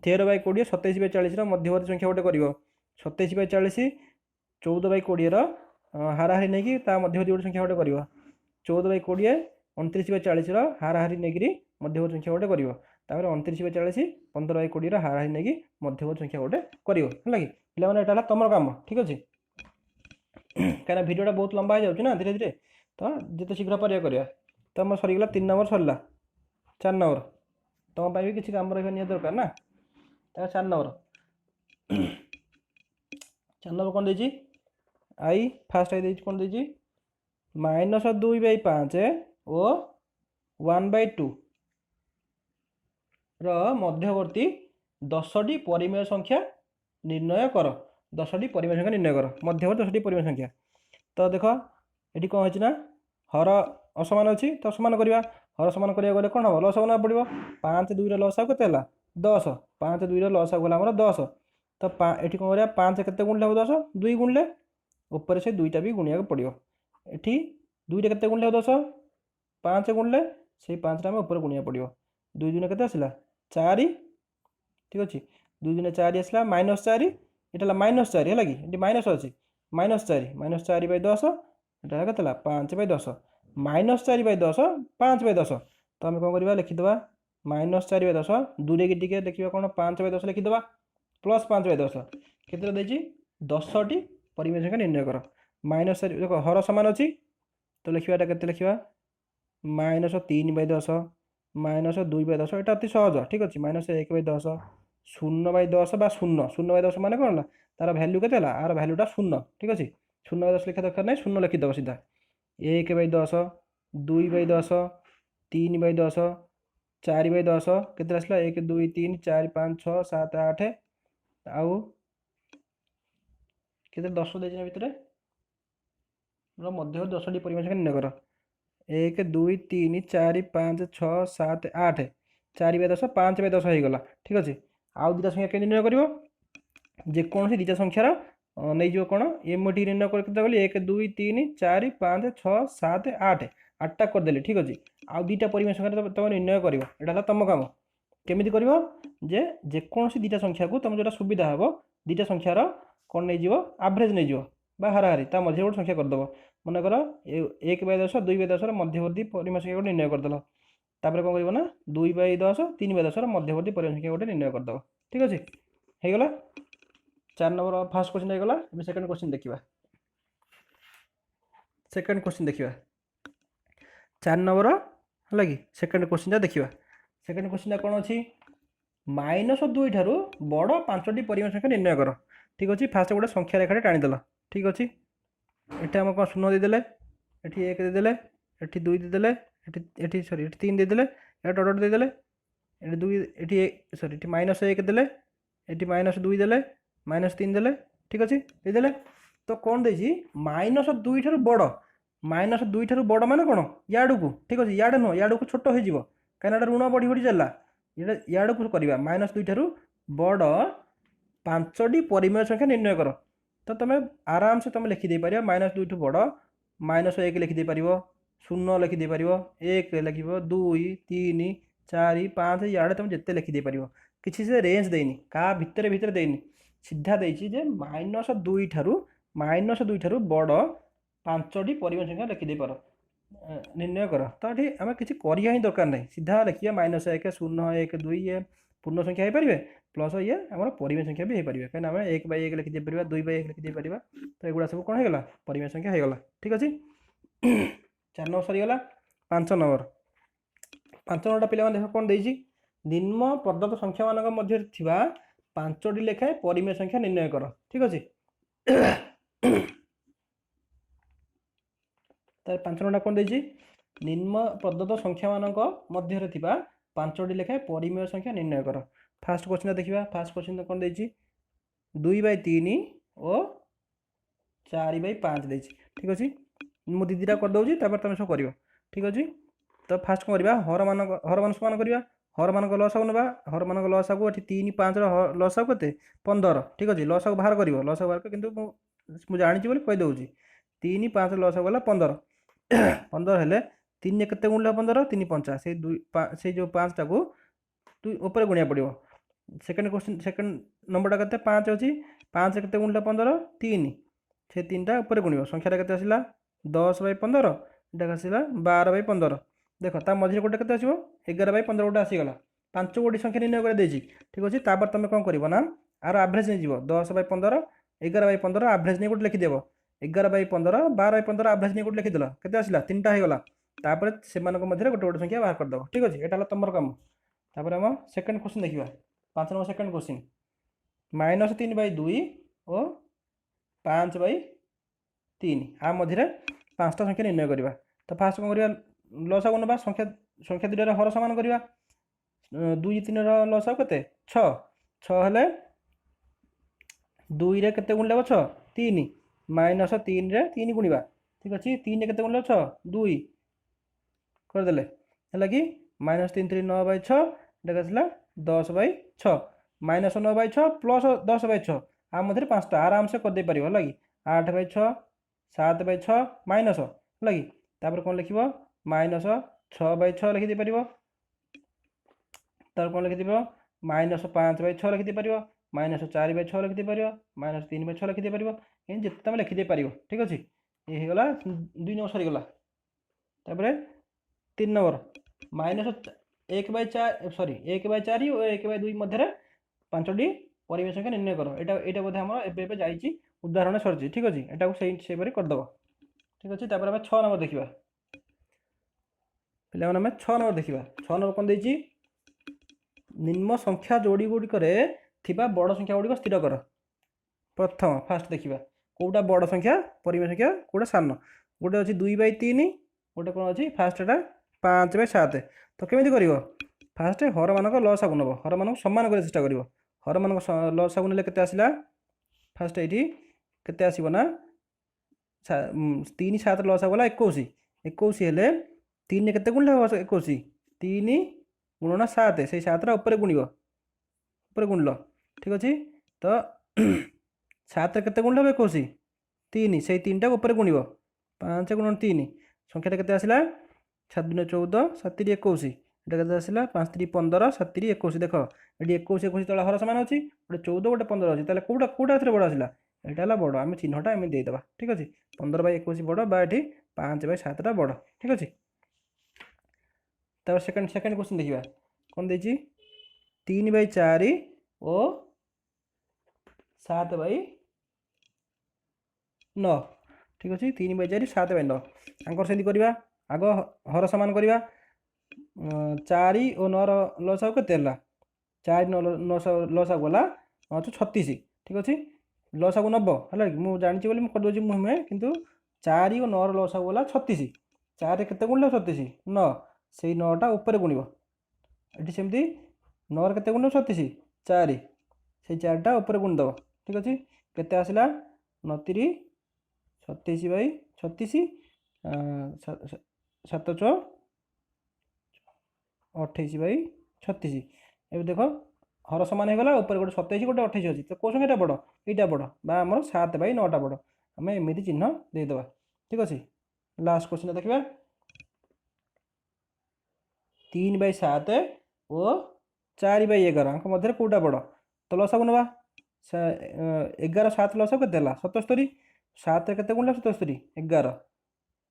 13/20 27/40 रो मध्यवर्ती संख्या गोटे करिवो 27/40 14/20 रो हाराहारी नेकी ता मध्यवर्ती गोटे संख्या गोटे करिवो 14/20 29/40 रो हाराहारी नेकी मध्यवर्ती संख्या गोटे करिवो तापर 29/40 15/20 रो हाराहारी नेकी मध्यवर्ती संख्या गोटे करिवो हला कि पिला माने एटा तमर काम। ठीक अछि काना वीडियोटा बहुत लंबा हो जाउछ ना धीरे धीरे तो जिते शीघ्र परिया करिया तो हम सरी गला 3 नंबर सरला 4 नंबर तुम पाई भी किसी काम रहिबा निया दरकार ना ता 4 नंबर 4 नंबर कोन देजी आई फास्ट आई देजी कोन देजी -2/5 ओ 1/2 रो मध्यवर्ती 10 टी परिमेय संख्या निर्णय कर 10 टी परिमेय संख्या निर्णय कर मध्यवर्ती 10 टी परिमेय संख्या तो देखो एटी कोन होछि ना हर असमान अछि तो समान करिवा हर समान करिया गले कोन हो लस बना पड़िबो 5 2 रो लस केते हला 10 5 2 रो लस गला हमर 10 तो एटी कोन करिया 5 केते गुणले हो 10 2 गुणले ऊपर से दुईटा भी गुणिया पड़िबो एठी दुईटा केते गुणले हो 10 5 गुणले से 5 टा हम ऊपर गुणिया पड़िबो 2 दुने केते आसला 4। ठीक अछि 2 दुने 4 आसला -4 एटाला -4 हैला कि एटी माइनस अछि -4 एटा केतेला 5/10 -4/10 5/10 तो हम कोन करबा लिखि दबा -4/10 दूरे की टिके देखिबा कोन 5/10 लिखि दबा प्लस 5/10 केते देछि 10 टी परिमेय संख्या निर्णय कर -4 देखो हर समान अछि तो लिखिबाटा केते लिखिबा -3/10 -2/10 एटा अति सहज। ठीक अछि -1/10 0/10 बा 0/10 माने कोन तार वैल्यू केते हला आर वैल्यूटा 0। ठीक अछि 0/10 लिखा दरकार नै 0 लिखि दबा सीधा 1/10 2/10 3/10 4/10 केते आसला 1 2 3 4 5 6 7 8 आउ केते 10 देजना भितरे रो मध्य 10 टी परिमेय संख्या निर्णय कर 1 2 3 4 5 6 7 8 4/10 5/10 हो गला। ठीक अछि आउ दुटा संख्या के निर्णय करिवो जे कोन से दुटा संख्यार नै जो कोन एमटी निर्णय कर केते बोली 1 2 3 4 5 6 7 8 8टा कर देले। ठीक अछि आउ दुटा परिमेय संख्या तम निर्णय करिवो एटा तम काम केमिति करिवो जे कोन से दुटा संख्या को तम जोटा सुविधा हबो दुटा संख्यार कोन नै जीवो एवरेज नै जीवो बा हाराहारी ता मध्य गोटे संख्या कर दबो मन कर 1/10 2/10 मध्यवर्ती परिमेय संख्या को निर्णय कर दलो तापर कोन करिवो ना 2/10 3/10 मध्यवर्ती परिमेय संख्या को निर्णय कर दबो। ठीक अछि हे गला 4 नंबर फर्स्ट क्वेश्चन हे गला अब सेकंड क्वेश्चन देखिबा सेकंड क्वेश्चन देखिबा 4 नंबर हला कि सेकंड क्वेश्चन जा देखिबा सेकंड क्वेश्चन कोन अछि -2 ଠାରୁ ବଡ଼ 5ଟି ପରିମେୟ ସଂଖ୍ୟା ନିର୍ଣ୍ଣୟ କର। ଠିକ୍ ଅଛି, ଫାଷ୍ଟ ଗୋଟେ ସଂଖ୍ୟା ରେଖାଟେ ଟାଣିଦେଲ। ଠିକ୍ ଅଛି, ଏଠି ଆମେ କ'ଣ ଶୂନ ଦେଇଦେଲେ, ଏଠି 1 ଦେଇଦେଲେ, ଏଠି 2 ଦେଇଦେଲେ, ଏଠି ସରି ଏଠି 3 ଦେଇଦେଲେ, ଏଠି ଡଟ୍ ଦେଇଦେଲେ, ଏଠି 2 ଏଠି ସରି ଏଠି -1 ଦେଲେ, ଏଠି -2 ଦେଲେ, -3 ଦେଲେ। ଠିକ୍ ଅଛି, ଦେଇଦେଲେ। ତ କ'ଣ ଦେଇଛି, -2 ଠାରୁ ବଡ଼, -2 ଠାରୁ ବଡ଼ ମାନେ କ'ଣ, ଇଆଡ଼କୁ। ଠିକ୍ ଅଛି, ଇଆଡ଼େ ନୁହଁ, ଇଆଡ଼କୁ ଛୋଟ ହେଇଯିବ, କାହିଁକିନା ଏଇଟା ଋଣ ବଢ଼ି ବଢ଼ି ଚାଲିଲା। ଏଇଟା ଇଆଡ଼କୁ କରିବା, -2 ଠାରୁ ବଡ଼ 5ଟି ପରିମେୟ ସଂଖ୍ୟା ନିର୍ଣ୍ଣୟ କର। ତ ତୁମେ ଆରାମସେ ତୁମେ ଲେଖିଦେଇପାରିବ, -2 ଠୁ ବଡ଼ -1 ଲେଖିଦେଇପାରିବ, 0 ଲେଖିଦେଇପାରିବ, 1 ଲେଖିବ, 2 3 4 5 ଇଆଡ଼େ ତୁମେ ଯେତେ ଲେଖିଦେଇପାରିବ। କିଛି ସେ ରେଞ୍ଜ ଦେଇନି, କାହା ଭିତରେ ଦେଇନି, ସିଧା ଦେଇଛି ଯେ -2 ଠାରୁ ବଡ଼ 5ଟି ପରିମେୟ ସଂଖ୍ୟା ଲେଖିଦେଇପାର, ନିର୍ଣ୍ଣୟ କର। ତ ଏଠି ଆମେ କିଛି କରିବା ହିଁ ଦରକାର ନାହିଁ, ସିଧା ଲେଖିବା -1 0 1 2 ଇଏ ପୂର୍ଣ୍ଣ ସଂଖ୍ୟା ହେଇପାରିବେ, ପ୍ଲସ୍ ଇଏ ଆମର ପରିମେୟ ସଂଖ୍ୟା ବି ହେଇପାରିବେ, କାହିଁକିନା ଆମେ 1/1 ଲେଖିଦେଇପାରିବା, 2/1 ଲେଖିଦେଇପାରିବା। ତ ଏଗୁଡ଼ା ସବୁ କ'ଣ ହେଇଗଲା, ପରିମେୟ ସଂଖ୍ୟା ହେଇଗଲା। ଠିକ୍ ଅଛି, 4 ନମ୍ବର ସରିଗଲା। 5 ନମ୍ବରଟା ପିଲାମାନେ ଦେଖ କ'ଣ ଦେଇଛି, ନିମ୍ନ ପ୍ରଦତ୍ତ ସଂଖ୍ୟାମାନଙ୍କ ମଧ୍ୟରେ ଥିବା 5ଟି ଲେଖାଏଁ ପରିମେୟ ସଂଖ୍ୟା ନିର୍ଣ୍ଣୟ କର। ଠିକ୍ ଅଛି, ତାର 5 ନମ୍ବରଟା କ'ଣ ଦେଇଛି, ନିମ୍ନ ପ୍ରଦତ୍ତ ସଂଖ୍ୟାମାନଙ୍କ ମଧ୍ୟରେ ଥିବା 5ଟି ଲେଖାଏଁ ପରିମେୟ ସଂଖ୍ୟା ନିର୍ଣ୍ଣୟ କର। ଫାଷ୍ଟ କ୍ୱେଶ୍ଚିନ୍ଟା ଦେଖିବା। ଫାଷ୍ଟ କ୍ୱେଶ୍ଚିନ୍ଟା କ'ଣ ଦେଇଛି, 2/3 ଓ 4/5 ଦେଇଛି। ଠିକ୍ ଅଛି, ମୁଁ ଦିଦିଟା କରିଦେଉଛି, ତାପରେ ତୁମେ ସବୁ କରିବ। ଠିକ୍ ଅଛି, ତ ଫାଷ୍ଟ କ'ଣ କରିବା, ହରମାନ ସମାନ କରିବା, ହରମାନଙ୍କ ଲସାଗୁ ନେବା, ହରମାନଙ୍କ ଲସାଗୁ ଏଠି 3 5ର ଲସାଗୁ କେତେ, 15। ଠିକ୍ ଅଛି, ଲସାଗୁ ବାହାର କରିବ, ଲସାଗୁ ବାହାର କିନ୍ତୁ ମୁଁ ଜାଣିଛି ବୋଲି କହିଦେଉଛି। 3 5 ଲସାଗୁ ହେଲା 15। 15 ହେଲେ 3 କେତେ ଗୁଣିଲେ 15, 3 5, ସେଇ ଯେଉଁ 5ଟାକୁ ଉପରେ ଗୁଣିବାକୁ ପଡ଼ିବ। ସେକେଣ୍ଡ କ୍ୱେଶ୍ଚିନ୍, ସେକେଣ୍ଡ ନମ୍ବରଟା କେତେ, 5 ଅଛି, 5 କେତେ ଗୁଣିଲେ 15, 3, ସେ 3ଟା ଉପରେ ଗୁଣିବ। ସଂଖ୍ୟାଟା କେତେ ଆସିଲା, 10/15, ଏଇଟା ଆସିଲା 12/15। ଦେଖ ତା ମଝିରେ ଗୋଟେ କେତେ ଆସିବ, 11/15 ଗୋଟେ ଆସିଗଲା। 5 ଗୋଟି ସଂଖ୍ୟା ନିର୍ଣ୍ଣୟ କରି ଦେଇଛି। ଠିକ୍ ଅଛି, ତାପରେ ତୁମେ କ'ଣ କରିବ ନା, ଆର ଆଭରେଜ୍ ନେଇଯିବ, 10/15, 11/15 ଆଭରେଜ୍ ନେଇ ଗୋଟେ ଲେଖିଦେବ, 11/15, 12/15 ଆଭରେଜ୍ ନେଇ ଗୋଟେ ଲେଖିଦେଲ, କେତେ ଆସିଲା, 3ଟା ହେଇଗଲା। ତାପରେ ସେମାନଙ୍କ ମଧ୍ୟରେ ଗୋଟେ ସଂଖ୍ୟା ବାହାର କରିଦେବ। ଠିକ୍ ଅଛି, ଏଇଟା ହେଲା ତୁମର କାମ। ତାପରେ ଆମ ସେକେଣ୍ଡ କ୍ୱେଶ୍ଚିନ୍ ଦେଖିବା। 5 ନମ୍ବର ସେକେଣ୍ଡ କ୍ୱେଶ୍ଚିନ୍, -3/2 ଓ 5/3 ଆ ମଧ୍ୟରେ 5ଟା ସଂଖ୍ୟା ନିର୍ଣ୍ଣୟ କରିବା। ତ ଫାଷ୍ଟ କ'ଣ କରିବା, ଲସାଗୁ ନେବା, ସଂଖ୍ୟା ଦୁଇଟାର ହର ସମାନ କରିବା। 2 3ର ଲସାଗୁ କେତେ, 6, 6 ହେଲେ 2ରେ କେତେ ଗୁଣିଲେ 6, 3, -3ରେ 3 ଗୁଣିବା। ଠିକ୍ ଅଛି, 3ରେ କେତେ ଗୁଣିଲେ 6, 2 କରିଦେଲେ, ହେଲା କି -3 3 9/6, ଏଇଟା ଆସିଲା 10/6, -9/6 ପ୍ଲସ୍ 10/6 ଆ ମଧ୍ୟରେ 5ଟା ଆରାମସେ କରିଦେଇପାରିବ, ହେଲା କି 8/6, 7/6 ମାଇନସ୍, ହେଲା କି ତାପରେ କ'ଣ ଲେଖିବ, -6/6 ଲେଖିଦେଇପାରିବ। ତାପରେ କ'ଣ ଲେଖିଦେବ, -5/6 ଲେଖିଦେଇପାରିବ, -4/6 ଲେଖିଦେଇପାରିବ, -3/6 ଲେଖିଦେଇପାରିବ, ଏମିତି ଯେତେ ତୁମେ ଲେଖିଦେଇପାରିବ। ଠିକ୍ ଅଛି, ଇଏ ହେଇଗଲା 2 ନମ୍ବର ସରିଗଲା। ତାପରେ 3 ନମ୍ବର, -1/4 ଓ 1/2 ମଧ୍ୟରେ 5ଟି ପରିମେୟ ସଂଖ୍ୟା ନିର୍ଣ୍ଣୟ କର। ଏଇଟା ବୋଧେ ଆମର ଏବେ ଯାଇଛି, ଉଦାହରଣ ସରିଛି। ଠିକ୍ ଅଛି, ଏଟାକୁ ସେଇପରି କରିଦେବ। ଠିକ୍ ଅଛି, ତାପରେ ଆମେ 6 ନମ୍ବର ଦେଖିବା। ପିଲାମାନେ ଆମେ 6 ନମ୍ବର ଦେଖିବା। 6 ନମ୍ବର କ'ଣ ଦେଇଛି, ନିମ୍ନ ସଂଖ୍ୟା ଯୋଡ଼ି ଗୁଡ଼ିକରେ ଥିବା ବଡ଼ ସଂଖ୍ୟା ଗୁଡ଼ିକ ସ୍ଥିର କର। ପ୍ରଥମ ଫାଷ୍ଟ ଦେଖିବା, କେଉଁଟା ବଡ଼ ସଂଖ୍ୟା ପରିମେୟ ସଂଖ୍ୟା, କେଉଁଟା ସାନ। ଗୋଟେ ଅଛି 2/3, ଗୋଟେ କ'ଣ ଅଛି, ଫାଷ୍ଟଟା 5/7। ତ କେମିତି କରିବ, ଫାଷ୍ଟ ହରମାନଙ୍କ ଲସାଗୁ ନେବ, ହରମାନଙ୍କୁ ସମାନ କରିବାକୁ ଚେଷ୍ଟା କରିବ। ହରମାନଙ୍କ ଲସାଗୁ ନେଲେ କେତେ ଆସିଲା, ଫାଷ୍ଟ ଏଇଠି କେତେ ଆସିବ ନା, 3 7 ଲସାଗୁ ହେଲା 21। 21 ହେଲେ 3ରେ କେତେ ଗୁଣିଲେ ହେବ 21, 3 × 7, ସେଇ 7ଟା ଉପରେ ଗୁଣିବ, ଉପରେ ଗୁଣିଲ। ଠିକ୍ ଅଛି, ତ 7ରେ କେତେ ଗୁଣିଲେ ହେବ 21, 3, ସେଇ 3ଟାକୁ ଉପରେ ଗୁଣିବ, 5 × 3, ସଂଖ୍ୟାଟା କେତେ ଆସିଲା, 7 × 14, 7 × 21, ଏଇଟା କେତେ ଆସିଲା, 5 × 15, 7 × 21। ଦେଖ ଏଠି 21 21 ତଳେ ହର ସମାନ ଅଛି, ଗୋଟେ 14 ଗୋଟେ 15 ଅଛି, ତାହେଲେ କେଉଁଟା ଏଥିରେ ବଡ଼ ଆସିଲା, ଏଇଟା ହେଲା ବଡ଼। ଆମେ ଚିହ୍ନଟା ଏମିତି ଦେଇଦେବା। ଠିକ୍ ଅଛି, 15/21 ବଡ଼, ବା ଏଠି 5/7ଟା ବଡ଼। ଠିକ୍ ଅଛି, ତାପରେ ସେକେଣ୍ଡ କ୍ୱେଶ୍ଚିନ୍ ଦେଖିବା। କ'ଣ ଦେଇଛି, 3/4 ଓ 7/9। ଠିକ୍ ଅଛି, 3/4 7/9 ତାଙ୍କର ସେମିତି କରିବା। ଆଗ ହର ସମାନ କରିବା, 4 ଓ 9ର ଲସାଗୁ କେତେ ହେଲା, ଚାରି ଲସାଗୁ ଗଲା 36 ଠିକ୍ ଅଛି। ଲସାଗୁ ନେବ ହେଲା କି, ମୁଁ ଜାଣିଛି ବୋଲି ମୁଁ କରିଦେଉଛି ମୁହେଁ, କିନ୍ତୁ 4 ଓ 9ର ଲସାଗୁ ଗଲା 36। 4ରେ କେତେ ଗୁଣିଲେ 36? 9। ସେଇ 9ଟା ଉପରେ ଗୁଣିବ। ଏଠି ସେମିତି 9ରେ କେତେ ଗୁଣିବ 36? 4। ସେଇ 4ଟା ଉପରେ ଗୁଣିଦେବ ଠିକ୍ ଅଛି। କେତେ ଆସିଲା? 29 37 ବାଇ 36 7 ଚଉ 28 ବାଇ 36। ଏବେ ଦେଖ ହର ସମାନ ହେଇଗଲା, ଉପରେ ଗୋଟେ 27 ଗୋଟେ 28 ଅଛି, ତ କେଉଁ ସଂଖ୍ୟାଟା ବଡ଼? ଏଇଟା ବଡ଼, ବା ଆମର 7 ବାଇ 9ଟା ବଡ଼। ଆମେ ଏମିତି ଚିହ୍ନ ଦେଇଦେବା ଠିକ୍ ଅଛି। ଲାଷ୍ଟ କ୍ୱେଶ୍ଚିନ୍ ଦେଖିବା, 3 ବାଇ 7 ଓ 4 ବାଇ 11 ଆଙ୍କ ମଧ୍ୟରେ କେଉଁଟା ବଡ଼? ତ ଲସାଗୁ ନେବା। 11 7 ଲସାଗୁ କେତେ ହେଲା? 77। 7ରେ କେତେ ଗୁଣିଲେ 77? 11।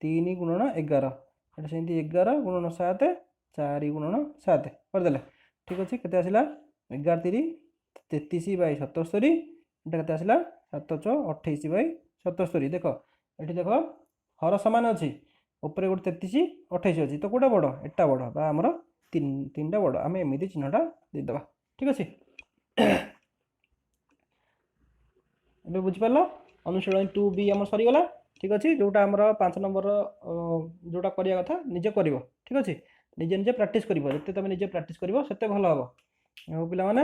3 ଗୁଣନ 11। ଏଟା ସେମିତି 11 ଗୁଣନ 7 4 ଗୁଣନ 7 କରିଦେଲେ ଠିକ୍ ଅଛି। କେତେ ଆସିଲା? 11 3 33 ବାଇ 77। ଏଟା କେତେ ଆସିଲା? 7 ଚଉ 28 ବାଇ 77। ଦେଖ ଏଠି ଦେଖ ହର ସମାନ ଅଛି, ଉପରେ ଗୋଟେ 33 28 ଅଛି, ତ କେଉଁଟା ବଡ଼? ଏଟା ବଡ଼, ବା ଆମର ତିନିଟା ବଡ଼। ଆମେ ଏମିତି ଚିହ୍ନଟା ଦେଇଦେବା ଠିକ୍ ଅଛି। ଏବେ ବୁଝିପାରିଲ? ଅନୁଶୀଳନୀ 2B ଆମର ସରିଗଲା ଠିକ୍ ଅଛି। ଯେଉଁଟା ଆମର 5 ନମ୍ବରର ଯେଉଁଟା କରିବା କଥା ନିଜେ କରିବ ଠିକ୍ ଅଛି। ନିଜେ ନିଜେ ପ୍ରାକ୍ଟିସ୍ କରିବ, ଯେତେ ତୁମେ ନିଜେ ପ୍ରାକ୍ଟିସ୍ କରିବ ସେତେ ଭଲ ହେବ। ଆଉ ପିଲାମାନେ,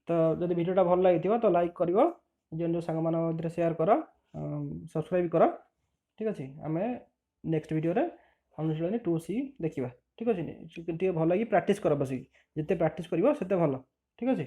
ତ ଯଦି ଭିଡ଼ିଓଟା ଭଲ ଲାଗିଥିବ ତ ଲାଇକ୍ କରିବ, ନିଜ ନିଜ ସାଙ୍ଗମାନଙ୍କ ଭିତରେ ସେୟାର କର, ସବସ୍କ୍ରାଇବ୍ କର ଠିକ୍ ଅଛି। ଆମେ ନେକ୍ସଟ ଭିଡ଼ିଓରେ ଅନୁଶୀଳନୀ 2C ଦେଖିବା ଠିକ୍ ଅଛି। ଟିକେ ଭଲ ଲାଗି ପ୍ରାକ୍ଟିସ୍ କର ବସିକି, ଯେତେ ପ୍ରାକ୍ଟିସ୍ କରିବ ସେତେ ଭଲ ଠିକ୍ ଅଛି।